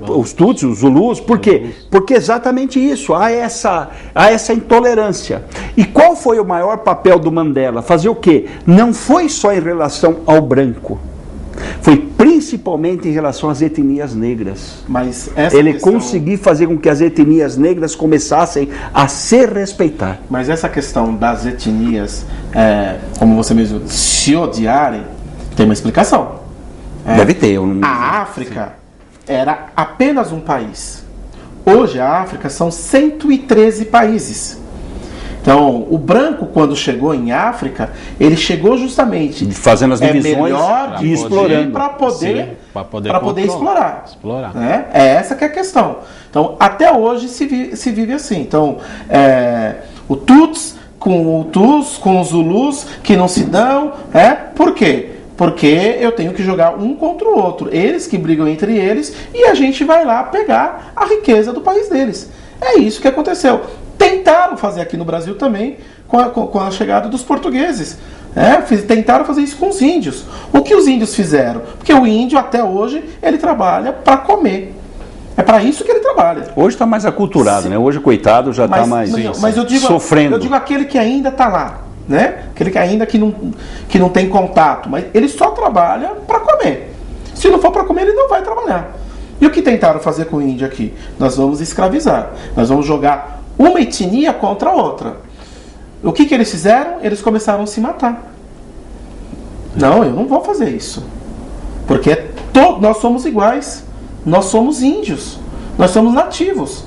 Os Tutsis, os Zulus, por quê? Porque exatamente isso, há essa intolerância. E qual foi o maior papel do Mandela? Fazer o quê? Não foi só em relação ao branco, foi principalmente em relação às etnias negras. Mas ele conseguiu fazer com que as etnias negras começassem a se respeitar. Mas essa questão das etnias, como você mesmo, se odiarem, tem uma explicação. Deve ter. A África era apenas um país. Hoje a África são 113 países. Então, o branco, quando chegou em África, ele chegou justamente fazendo as divisões e explorando para poder explorar. É essa que é a questão. Então, até hoje se vive assim. Então, o Tuts com o Tus, com os Zulus que não se dão. Por quê? Porque eu tenho que jogar um contra o outro. Eles que brigam entre eles e a gente vai lá pegar a riqueza do país deles. É isso que aconteceu. Tentaram fazer aqui no Brasil também com a chegada dos portugueses. Tentaram fazer isso com os índios. O que os índios fizeram? Porque o índio até hoje ele trabalha para comer. É para isso que ele trabalha. Hoje está mais aculturado, né? Hoje, coitado, já está mais sofrendo. Eu digo aquele que ainda está lá. Aquele que ainda que não tem contato, mas ele só trabalha para comer. Se não for para comer, ele não vai trabalhar. E o que tentaram fazer com o índio aqui? Nós vamos escravizar. Nós vamos jogar uma etnia contra a outra. O que eles fizeram? Eles começaram a se matar. Não, eu não vou fazer isso. Porque nós somos iguais. Nós somos índios. Nós somos nativos.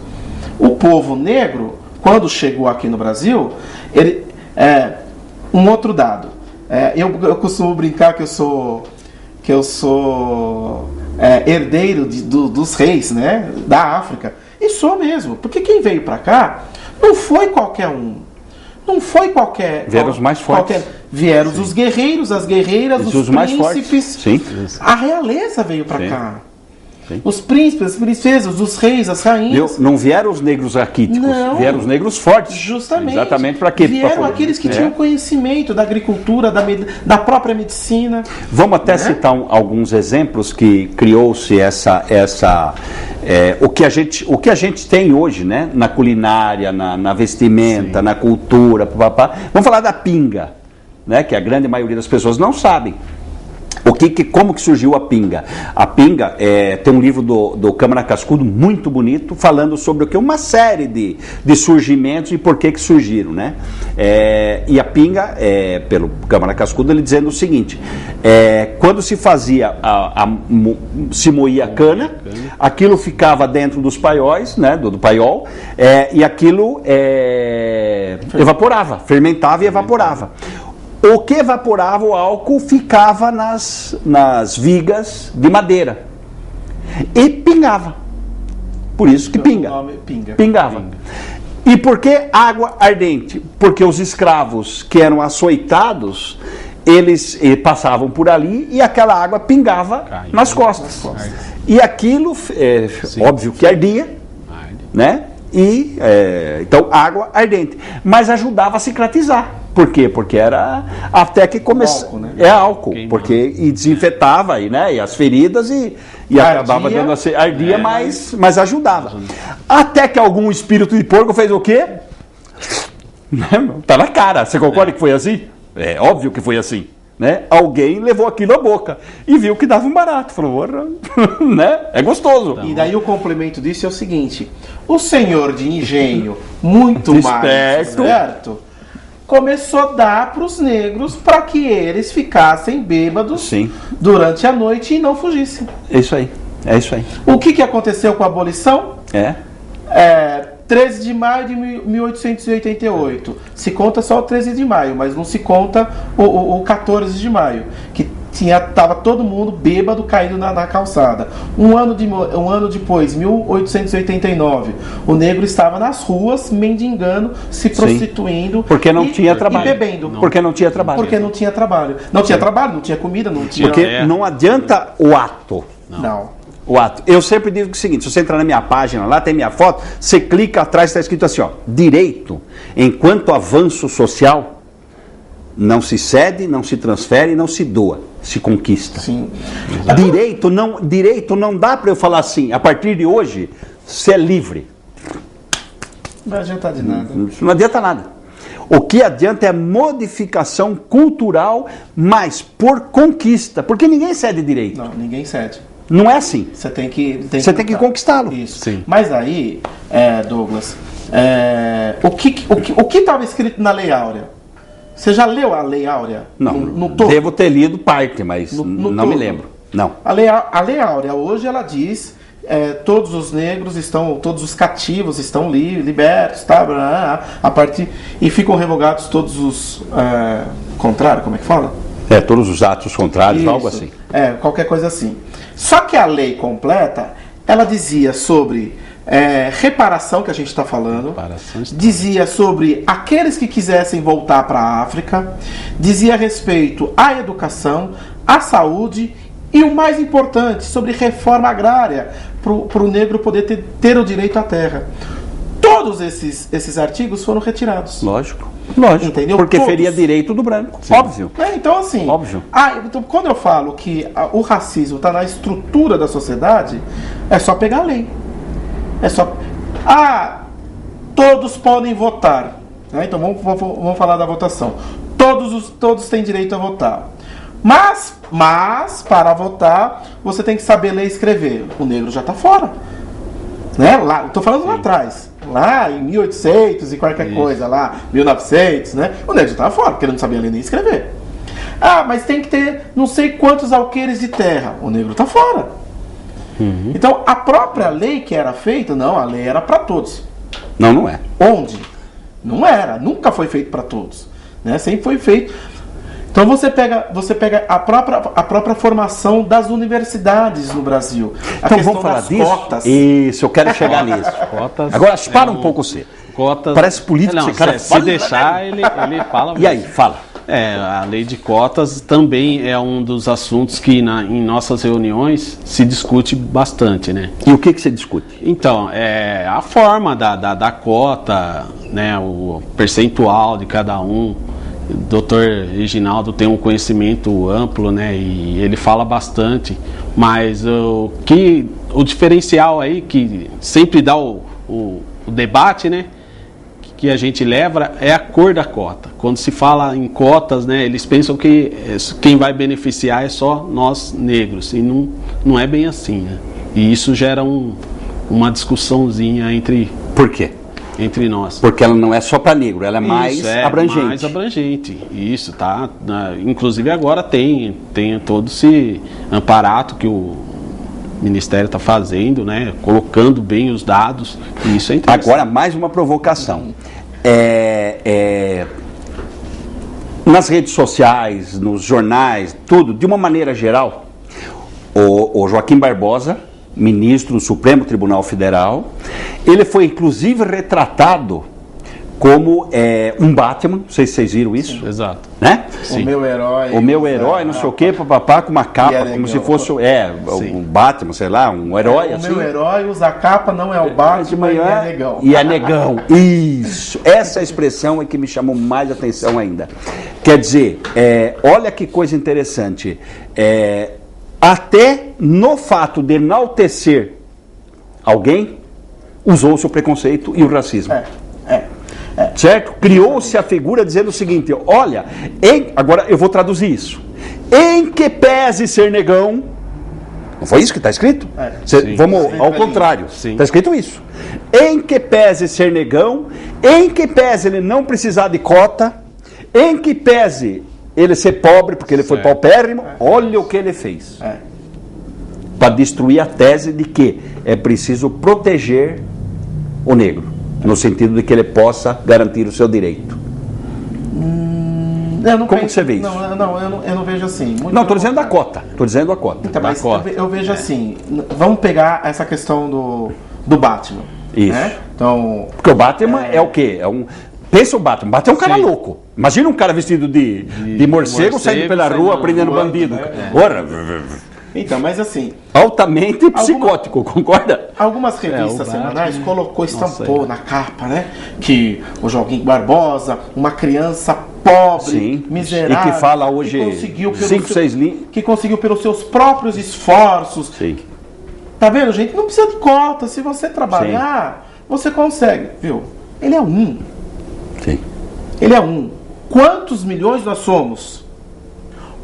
O povo negro, quando chegou aqui no Brasil, um outro dado. Eu costumo brincar que eu sou herdeiro dos reis, né, da África. E sou mesmo. Porque quem veio para cá não foi qualquer um. Não foi qualquer... Vieram os mais fortes. Vieram os guerreiros, as guerreiras, os príncipes. Sim. A realeza veio para cá. Sim. Os príncipes, as princesas, os reis, as rainhas. Não vieram os negros raquíticos, vieram os negros fortes. Justamente. Exatamente para quê? Vieram aqueles que tinham conhecimento da agricultura, da própria medicina. Vamos até citar alguns exemplos que criou-se o que a gente tem hoje, né? Na culinária, na vestimenta, na cultura. Vamos falar da pinga, né? Que a grande maioria das pessoas não sabem. Como que surgiu a pinga? A pinga tem um livro do Câmara Cascudo muito bonito, falando sobre uma série de surgimentos e por que surgiram, né? E a pinga, pelo Câmara Cascudo, ele dizendo o seguinte: quando se fazia, se moía a cana, aquilo ficava dentro dos paióis, né? Do paiol, e aquilo evaporava, fermentava e evaporava. O que evaporava o álcool ficava nas vigas de madeira e pingava. Por isso que pinga. Pingava. E por que água ardente? Porque os escravos que eram açoitados, eles passavam por ali e aquela água pingava nas costas. E aquilo, óbvio que ardia, né? Então, água ardente. Mas ajudava a cicatrizar. Por quê? Porque era até que começou. Álcool, porque desinfetava aí, né? E as feridas e acabava dando ardia, mas ajudava. Até que algum espírito de porco fez o quê? Tá na cara. Você concorda que foi assim? É óbvio que foi assim. Né? Alguém levou aquilo à boca e viu que dava um barato. Falou, né? É gostoso. E daí o complemento disso é o seguinte: o senhor de engenho, muito mais esperto, começou a dar para os negros para que eles ficassem bêbados durante a noite e não fugissem. É isso aí. O que aconteceu com a abolição? 13 de maio de 1888. Se conta só o 13 de maio, mas não se conta o 14 de maio, que estava todo mundo bêbado caindo na calçada. Um ano depois, 1889, o negro estava nas ruas mendigando, se prostituindo. Porque não tinha trabalho. E bebendo. Porque não tinha trabalho. Porque não tinha trabalho. Não tinha trabalho, não tinha comida, não tinha... Porque não adianta o ato. Não. O ato. Eu sempre digo o seguinte: se você entrar na minha página, lá tem minha foto, você clica atrás, está escrito assim, ó: direito, enquanto avanço social, não se cede, não se transfere, não se doa, se conquista. Sim. Direito não dá para eu falar assim, a partir de hoje, você é livre. Não adianta de nada. Não adianta nada. O que adianta é modificação cultural, mas por conquista, porque ninguém cede direito. Não, ninguém cede. Não é assim. Você tem que conquistá-lo. Isso. Sim. Mas aí, Douglas, o que estava escrito na Lei Áurea? Você já leu a Lei Áurea? Não, no todo? Devo ter lido parte, mas não me lembro. Não. A Lei Áurea hoje ela diz todos os negros todos os cativos estão libertos, tá? E ficam revogados todos os contrários, como é que fala? Todos os atos contrários, algo assim. Qualquer coisa assim. Só que a lei completa, ela dizia sobre reparação, que a gente está falando, dizia sobre aqueles que quisessem voltar para a África, dizia a respeito à educação, à saúde e o mais importante, sobre reforma agrária, para o negro poder ter o direito à terra. Todos esses artigos foram retirados. Lógico. Entendeu? Porque feria direito do branco. Sim. Óbvio. Então, assim, óbvio. Então, quando eu falo que o racismo está na estrutura da sociedade, é só pegar a lei. Todos podem votar. Né? Então, vamos falar da votação. Todos têm direito a votar. Mas, para votar, você tem que saber ler e escrever. O negro já está fora. Né? Estou falando lá atrás. Lá em 1800 e qualquer coisa, lá 1900, né? O negro já estava fora, porque ele não sabia ler nem escrever. Ah, mas tem que ter não sei quantos alqueires de terra. O negro está fora. Então, a própria lei que era feita, não, a lei era para todos. Não, não é. Onde? Não era, nunca foi feito para todos, né? Sempre foi feito. Então você pega a própria formação das universidades no Brasil. Então vamos falar disso? Cotas. Isso, eu quero chegar nisso. Cotas Agora, para um pouco você. Cotas, Parece político, não, esse cara se fala, deixar, ele fala. E aí, fala. A lei de cotas também é um dos assuntos que em nossas reuniões se discute bastante, né? E o que você discute? Então, a forma da cota, né, o percentual de cada um. O doutor Reginaldo tem um conhecimento amplo, né, e ele fala bastante, mas o diferencial aí que sempre dá o debate, né, que a gente leva é a cor da cota. Quando se fala em cotas, né, eles pensam que quem vai beneficiar é só nós negros, e não é bem assim, né? E isso gera uma discussãozinha Por quê? Entre nós. Porque ela não é só para negro, ela é mais abrangente. Mais abrangente, isso, tá? Inclusive agora tem todo esse amparato que o Ministério está fazendo, né? Colocando bem os dados, e isso é interessante. Agora, mais uma provocação. Nas redes sociais, nos jornais, tudo, de uma maneira geral, o Joaquim Barbosa, ministro do Supremo Tribunal Federal, ele foi inclusive retratado como um Batman, não sei se vocês viram isso. Sim, exato. Né? Sim. O meu herói, não sei o que, papapá, com uma capa, como se fosse um Batman, sei lá, um herói assim. O meu herói usa a capa, não é o Batman, e é negão. E é negão, isso. Essa expressão é que me chamou mais atenção ainda. Quer dizer, olha que coisa interessante, até no fato de enaltecer alguém, usou-se o preconceito e o racismo. Certo? Criou-se a figura dizendo o seguinte, olha, agora eu vou traduzir isso. Em que pese ser negão, não foi isso que está escrito? Vamos ao contrário, está escrito isso. Em que pese ser negão, em que pese ele não precisar de cota, em que pese ele ser pobre porque ele foi paupérrimo, olha o que ele fez. Para destruir a tese de que é preciso proteger o negro, no sentido de que ele possa garantir o seu direito. Como você vê isso? Eu não vejo assim. Não, estou dizendo a cota. Estou dizendo a cota. Então, mas eu vejo assim, vamos pegar essa questão do Batman. Isso. Né? Então, porque o Batman é o quê? Pensa o Batman. Batman é um cara louco. Imagina um cara vestido de morcego saindo pela rua prendendo bandido. Então, mas assim... altamente psicótico, concorda? Algumas revistas semanais estampou na capa, né? Que o Joaquim Barbosa, uma criança pobre, miserável... E que fala hoje 5, 6 linhas... Que conseguiu pelos seus próprios esforços... Sim. Tá vendo, gente? Não precisa de cota. Se você trabalhar, você consegue, viu? Ele é um. Sim. Ele é um. Quantos milhões nós somos?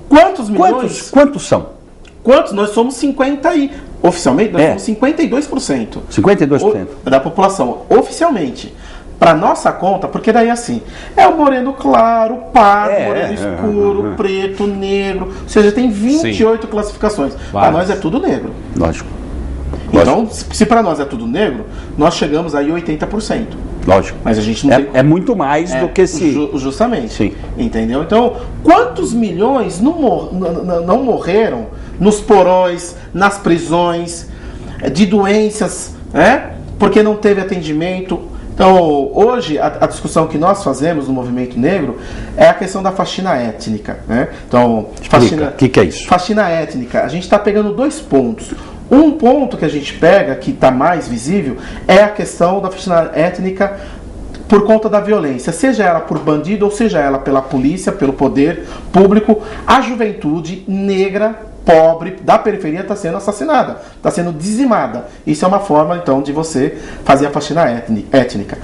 Quantos milhões? Quantos são? Quantos? Nós somos 50 e... Oficialmente, nós somos 52%. 52%. Da população. Oficialmente. Para nossa conta, porque daí assim, é o moreno claro, pardo, moreno escuro, preto, negro. Ou seja, tem 28 classificações. Para nós é tudo negro. Lógico. Então, se para nós é tudo negro, nós chegamos aí a 80%. Lógico. Mas a gente não tem... É muito mais do que justamente. Sim. Entendeu? Então, quantos milhões não morreram nos porões, nas prisões, de doenças, né? Porque não teve atendimento. Então, hoje, a discussão que nós fazemos no movimento negro é a questão da faxina étnica, né? Então, o que é isso? Faxina étnica, a gente está pegando 2 pontos. Um ponto que a gente pega, que está mais visível, é a questão da faxina étnica por conta da violência, seja ela por bandido ou seja ela pela polícia, pelo poder público. A juventude negra, pobre, da periferia está sendo assassinada, está sendo dizimada. Isso é uma forma, então, de você fazer a faxina étnica.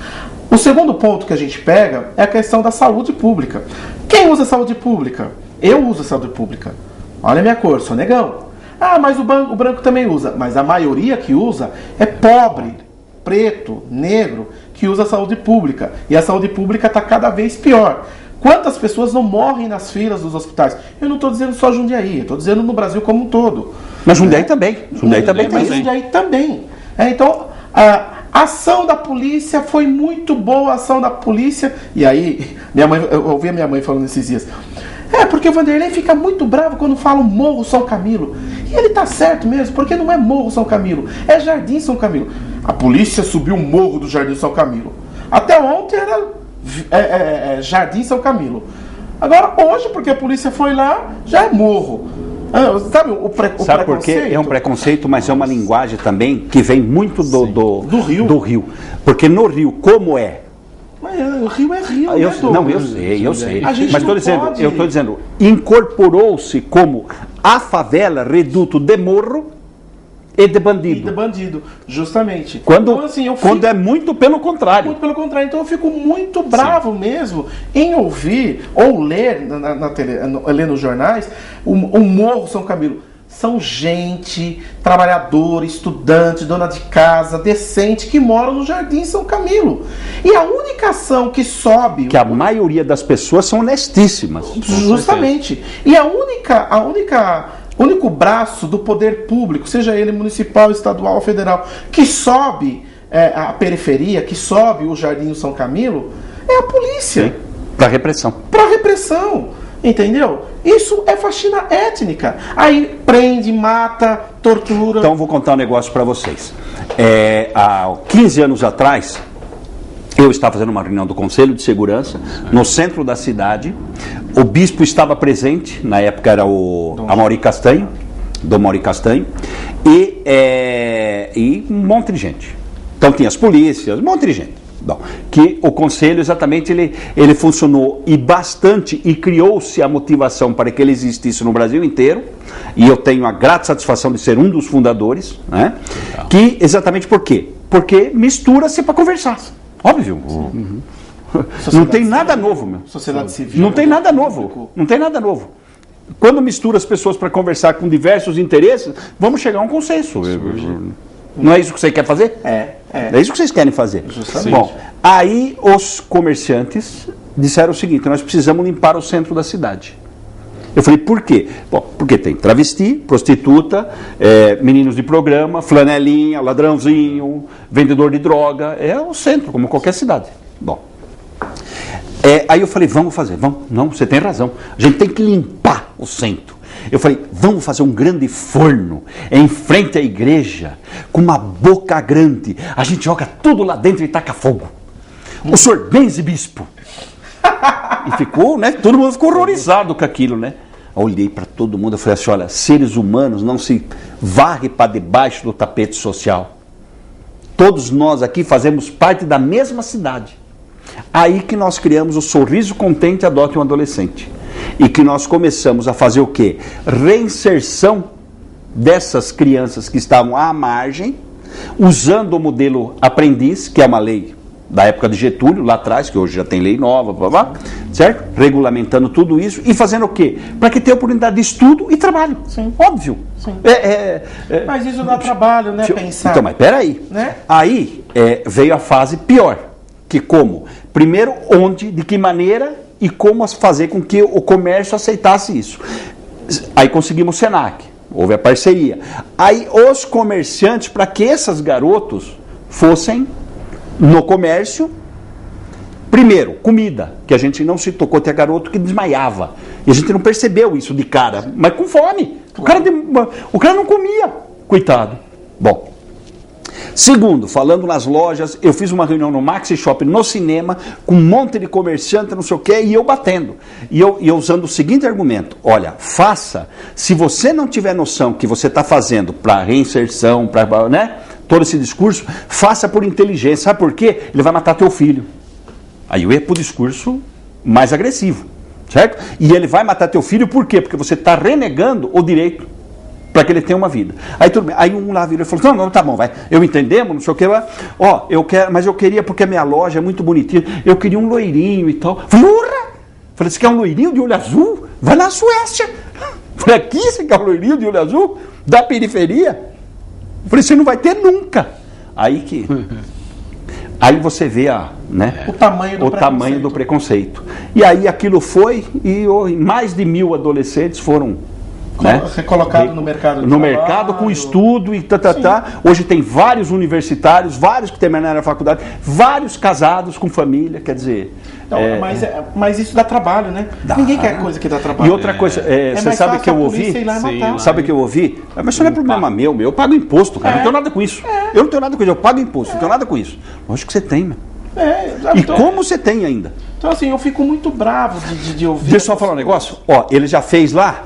O segundo ponto que a gente pega é a questão da saúde pública. Quem usa saúde pública? Eu uso saúde pública. Olha a minha cor, sou negão. Ah, mas o branco também usa. Mas a maioria que usa é pobre, preto, negro, que usa a saúde pública. E a saúde pública está cada vez pior. Quantas pessoas não morrem nas filas dos hospitais? Eu não estou dizendo só Jundiaí, eu estou dizendo no Brasil como um todo. Mas Jundiaí também. Jundiaí também tem. Mas Jundiaí também. Então, a ação da polícia foi muito boa, a ação da polícia. E aí, eu ouvi a minha mãe falando esses dias. Porque o Vanderlei fica muito bravo quando fala Morro São Camilo. E ele tá certo mesmo, porque não é Morro São Camilo, é Jardim São Camilo. A polícia subiu o morro do Jardim São Camilo. Até ontem era Jardim São Camilo. Agora, hoje, porque a polícia foi lá, já é morro. Sabe o preconceito? Sabe por quê? É um preconceito, mas é uma linguagem também que vem muito do Rio. Porque no Rio, como é? Mas o Rio é Rio, eu sei. Mas eu estou dizendo, incorporou-se como a favela, reduto de morro e de bandido. Justamente. Quando é muito pelo contrário. Muito pelo contrário. Então eu fico muito bravo mesmo em ouvir ou ler ler nos jornais o Morro São Camilo. São gente, trabalhador, estudante, dona de casa, decente, que moram no Jardim São Camilo. E a única ação que sobe... Que a maioria das pessoas são honestíssimas. Justamente. E o único braço do poder público, seja ele municipal, estadual ou federal, que sobe a periferia, que sobe o Jardim São Camilo, é a polícia. Para repressão. Entendeu? Isso é faxina étnica. Aí prende, mata, tortura. Então vou contar um negócio para vocês. Há 15 anos atrás, eu estava fazendo uma reunião do Conselho de Segurança no centro da cidade. O bispo estava presente, na época era Dom Mauri Castanho, e um monte de gente. Então tinha as polícias, um monte de gente. Bom, que o Conselho exatamente ele funcionou e criou-se a motivação para que ele existisse no Brasil inteiro, e eu tenho a grata satisfação de ser um dos fundadores, né? Que exatamente por quê? Porque mistura-se para conversar, óbvio. Não tem nada novo, meu. Sociedade civil. Não tem nada novo. Quando mistura as pessoas para conversar com diversos interesses, vamos chegar a um consenso. Não é isso que você quer fazer? É isso que vocês querem fazer. Justamente. Bom, aí os comerciantes disseram o seguinte: nós precisamos limpar o centro da cidade. Eu falei, por quê? Bom, porque tem travesti, prostituta, meninos de programa, flanelinha, ladrãozinho, vendedor de droga. É o centro, como qualquer cidade. Bom, aí eu falei, vamos fazer. Não, você tem razão. A gente tem que limpar o centro. Eu falei, vamos fazer um grande forno em frente à igreja, com uma boca grande. A gente joga tudo lá dentro e taca fogo. O senhor benze, bispo. E ficou, né? Todo mundo ficou horrorizado com aquilo, né? Eu olhei para todo mundo e falei assim, olha, seres humanos não se varre para debaixo do tapete social. Todos nós aqui fazemos parte da mesma cidade. Aí que nós criamos o Sorriso Contente Adote um Adolescente. E que nós começamos a fazer o quê? Reinserção dessas crianças que estavam à margem, usando o modelo aprendiz, que é uma lei da época de Getúlio, lá atrás, que hoje já tem lei nova, blá, blá, certo? Regulamentando tudo isso e fazendo o quê? Para que tenha oportunidade de estudo e trabalho. Sim. Óbvio. Sim. Mas isso dá trabalho, né? Pensar. Então, mas peraí. Né? Aí veio a fase pior. Que como? Primeiro, onde, de que maneira e como fazer com que o comércio aceitasse isso. Aí conseguimos o Senac, houve a parceria. Aí os comerciantes, para que esses garotos fossem no comércio, primeiro, comida, que a gente não se tocou, tinha garoto que desmaiava. E a gente não percebeu isso de cara, mas com fome. O cara não comia, coitado. Bom. Segundo, falando nas lojas, eu fiz uma reunião no Maxi Shopping, no cinema, com um monte de comerciante, não sei o quê, e eu batendo. E eu usando o seguinte argumento: olha, faça, se você não tiver noção que você está fazendo para reinserção, para, né, todo esse discurso, faça por inteligência. Sabe por quê? Ele vai matar teu filho. Aí eu ia para o discurso mais agressivo, certo? E ele vai matar teu filho por quê? Porque você está renegando o direito para que ele tenha uma vida. Aí tudo bem. Aí um lá virou e falou, não, tá bom, vai. Eu entendemos, não sei o que. Ó, eu quero, mas eu queria, porque a minha loja é muito bonitinha, eu queria um loirinho e tal. Falei, urra! Falei, você quer um loirinho de olho azul? Vai na Suécia. Falei, aqui você quer um loirinho de olho azul? Da periferia? Falei, você não vai ter nunca. Aí Aí você vê o tamanho do preconceito. E aí aquilo foi, e mais de 1.000 adolescentes foram recolocados no mercado de no mercado com estudo e Hoje tem vários universitários, vários que terminaram a faculdade, vários casados com família, quer dizer... Então, mas isso dá trabalho, né? Ninguém quer coisa que dá trabalho. E outra coisa, você sabe que eu ouvi? Sabe que eu ouvi? Mas isso não é problema meu, eu pago imposto, cara. Eu não tenho nada com isso. Eu não tenho nada com isso, eu pago imposto, não tenho nada com isso. Lógico que você tem, meu. E como você tem ainda? Então assim, eu fico muito bravo de ouvir... Deixa eu só falar um negócio. Ele já fez lá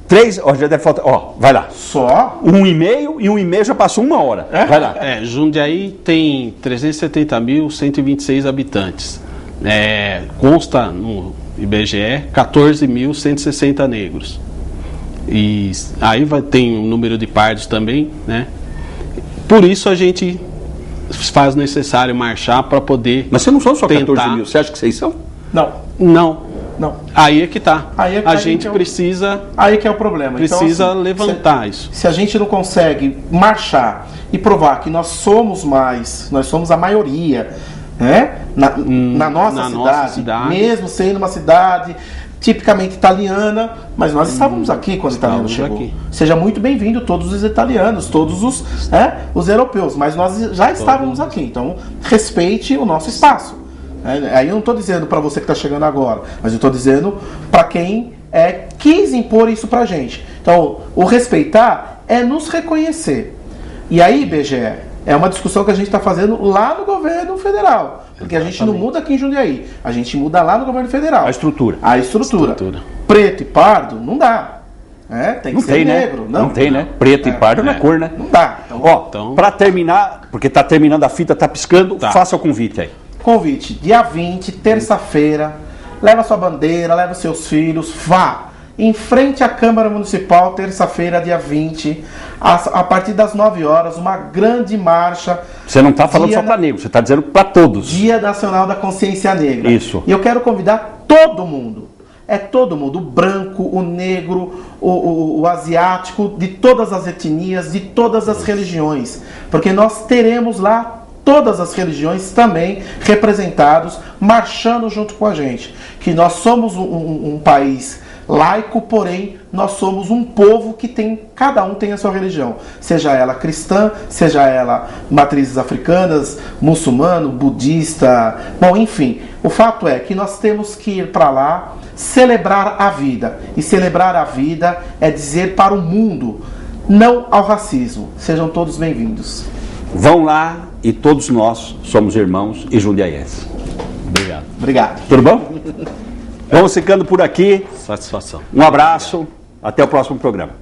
3, já deve faltar, vai lá. Só? 1,5 e 1,5 já passou 1 hora. Vai lá. Jundiaí tem 370.126 habitantes. Consta no IBGE 14.160 negros. E aí tem um número de pardos também, né? Por isso a gente faz necessário marchar para poder... Mas você não são só 14 mil, você acha que vocês são? Não. Aí é que tá. A gente precisa... Aí que é o problema. Precisa então, assim, levantar isso. Se a gente não consegue marchar e provar que nós somos mais, nós somos a maioria, né? Na nossa cidade, mesmo sendo uma cidade tipicamente italiana, mas nós estávamos aqui quando o italiano chegou. Aqui. Seja muito bem-vindo todos os italianos, todos os europeus, mas nós já estávamos aqui, então respeite o nosso espaço. Aí eu não estou dizendo para você que está chegando agora, mas eu estou dizendo para quem quis impor isso para a gente. Então, o respeitar é nos reconhecer. E aí, IBGE, é uma discussão que a gente está fazendo lá no governo federal. Porque a gente não muda aqui em Jundiaí, a gente muda lá no governo federal. A estrutura. Preto e pardo, não dá. Tem que ser negro. Não tem, né? Preto e pardo na cor, né? Não dá. Então, para terminar, porque está terminando a fita, está piscando, faça o convite aí. Convite, dia 20, terça-feira, leva sua bandeira, leva seus filhos, vá em frente à Câmara Municipal, terça-feira, dia 20, a partir das 9 horas, uma grande marcha. Você não está falando só para negros, você está dizendo para todos. Dia Nacional da Consciência Negra. Isso. E eu quero convidar todo mundo. Todo mundo, o branco, o negro, o asiático, de todas as etnias, de todas as religiões. Porque nós teremos lá todas as religiões também representados, marchando junto com a gente. Que nós somos um país laico, porém nós somos um povo que cada um tem a sua religião. Seja ela cristã, seja ela matrizes africanas, muçulmano, budista, bom, enfim. O fato é que nós temos que ir para lá celebrar a vida. E celebrar a vida é dizer para o mundo, não ao racismo. Sejam todos bem-vindos. Vão lá e todos nós somos irmãos e jundiaienses. Obrigado. Tudo bom? Vamos ficando por aqui. Satisfação. Um abraço. Até o próximo programa.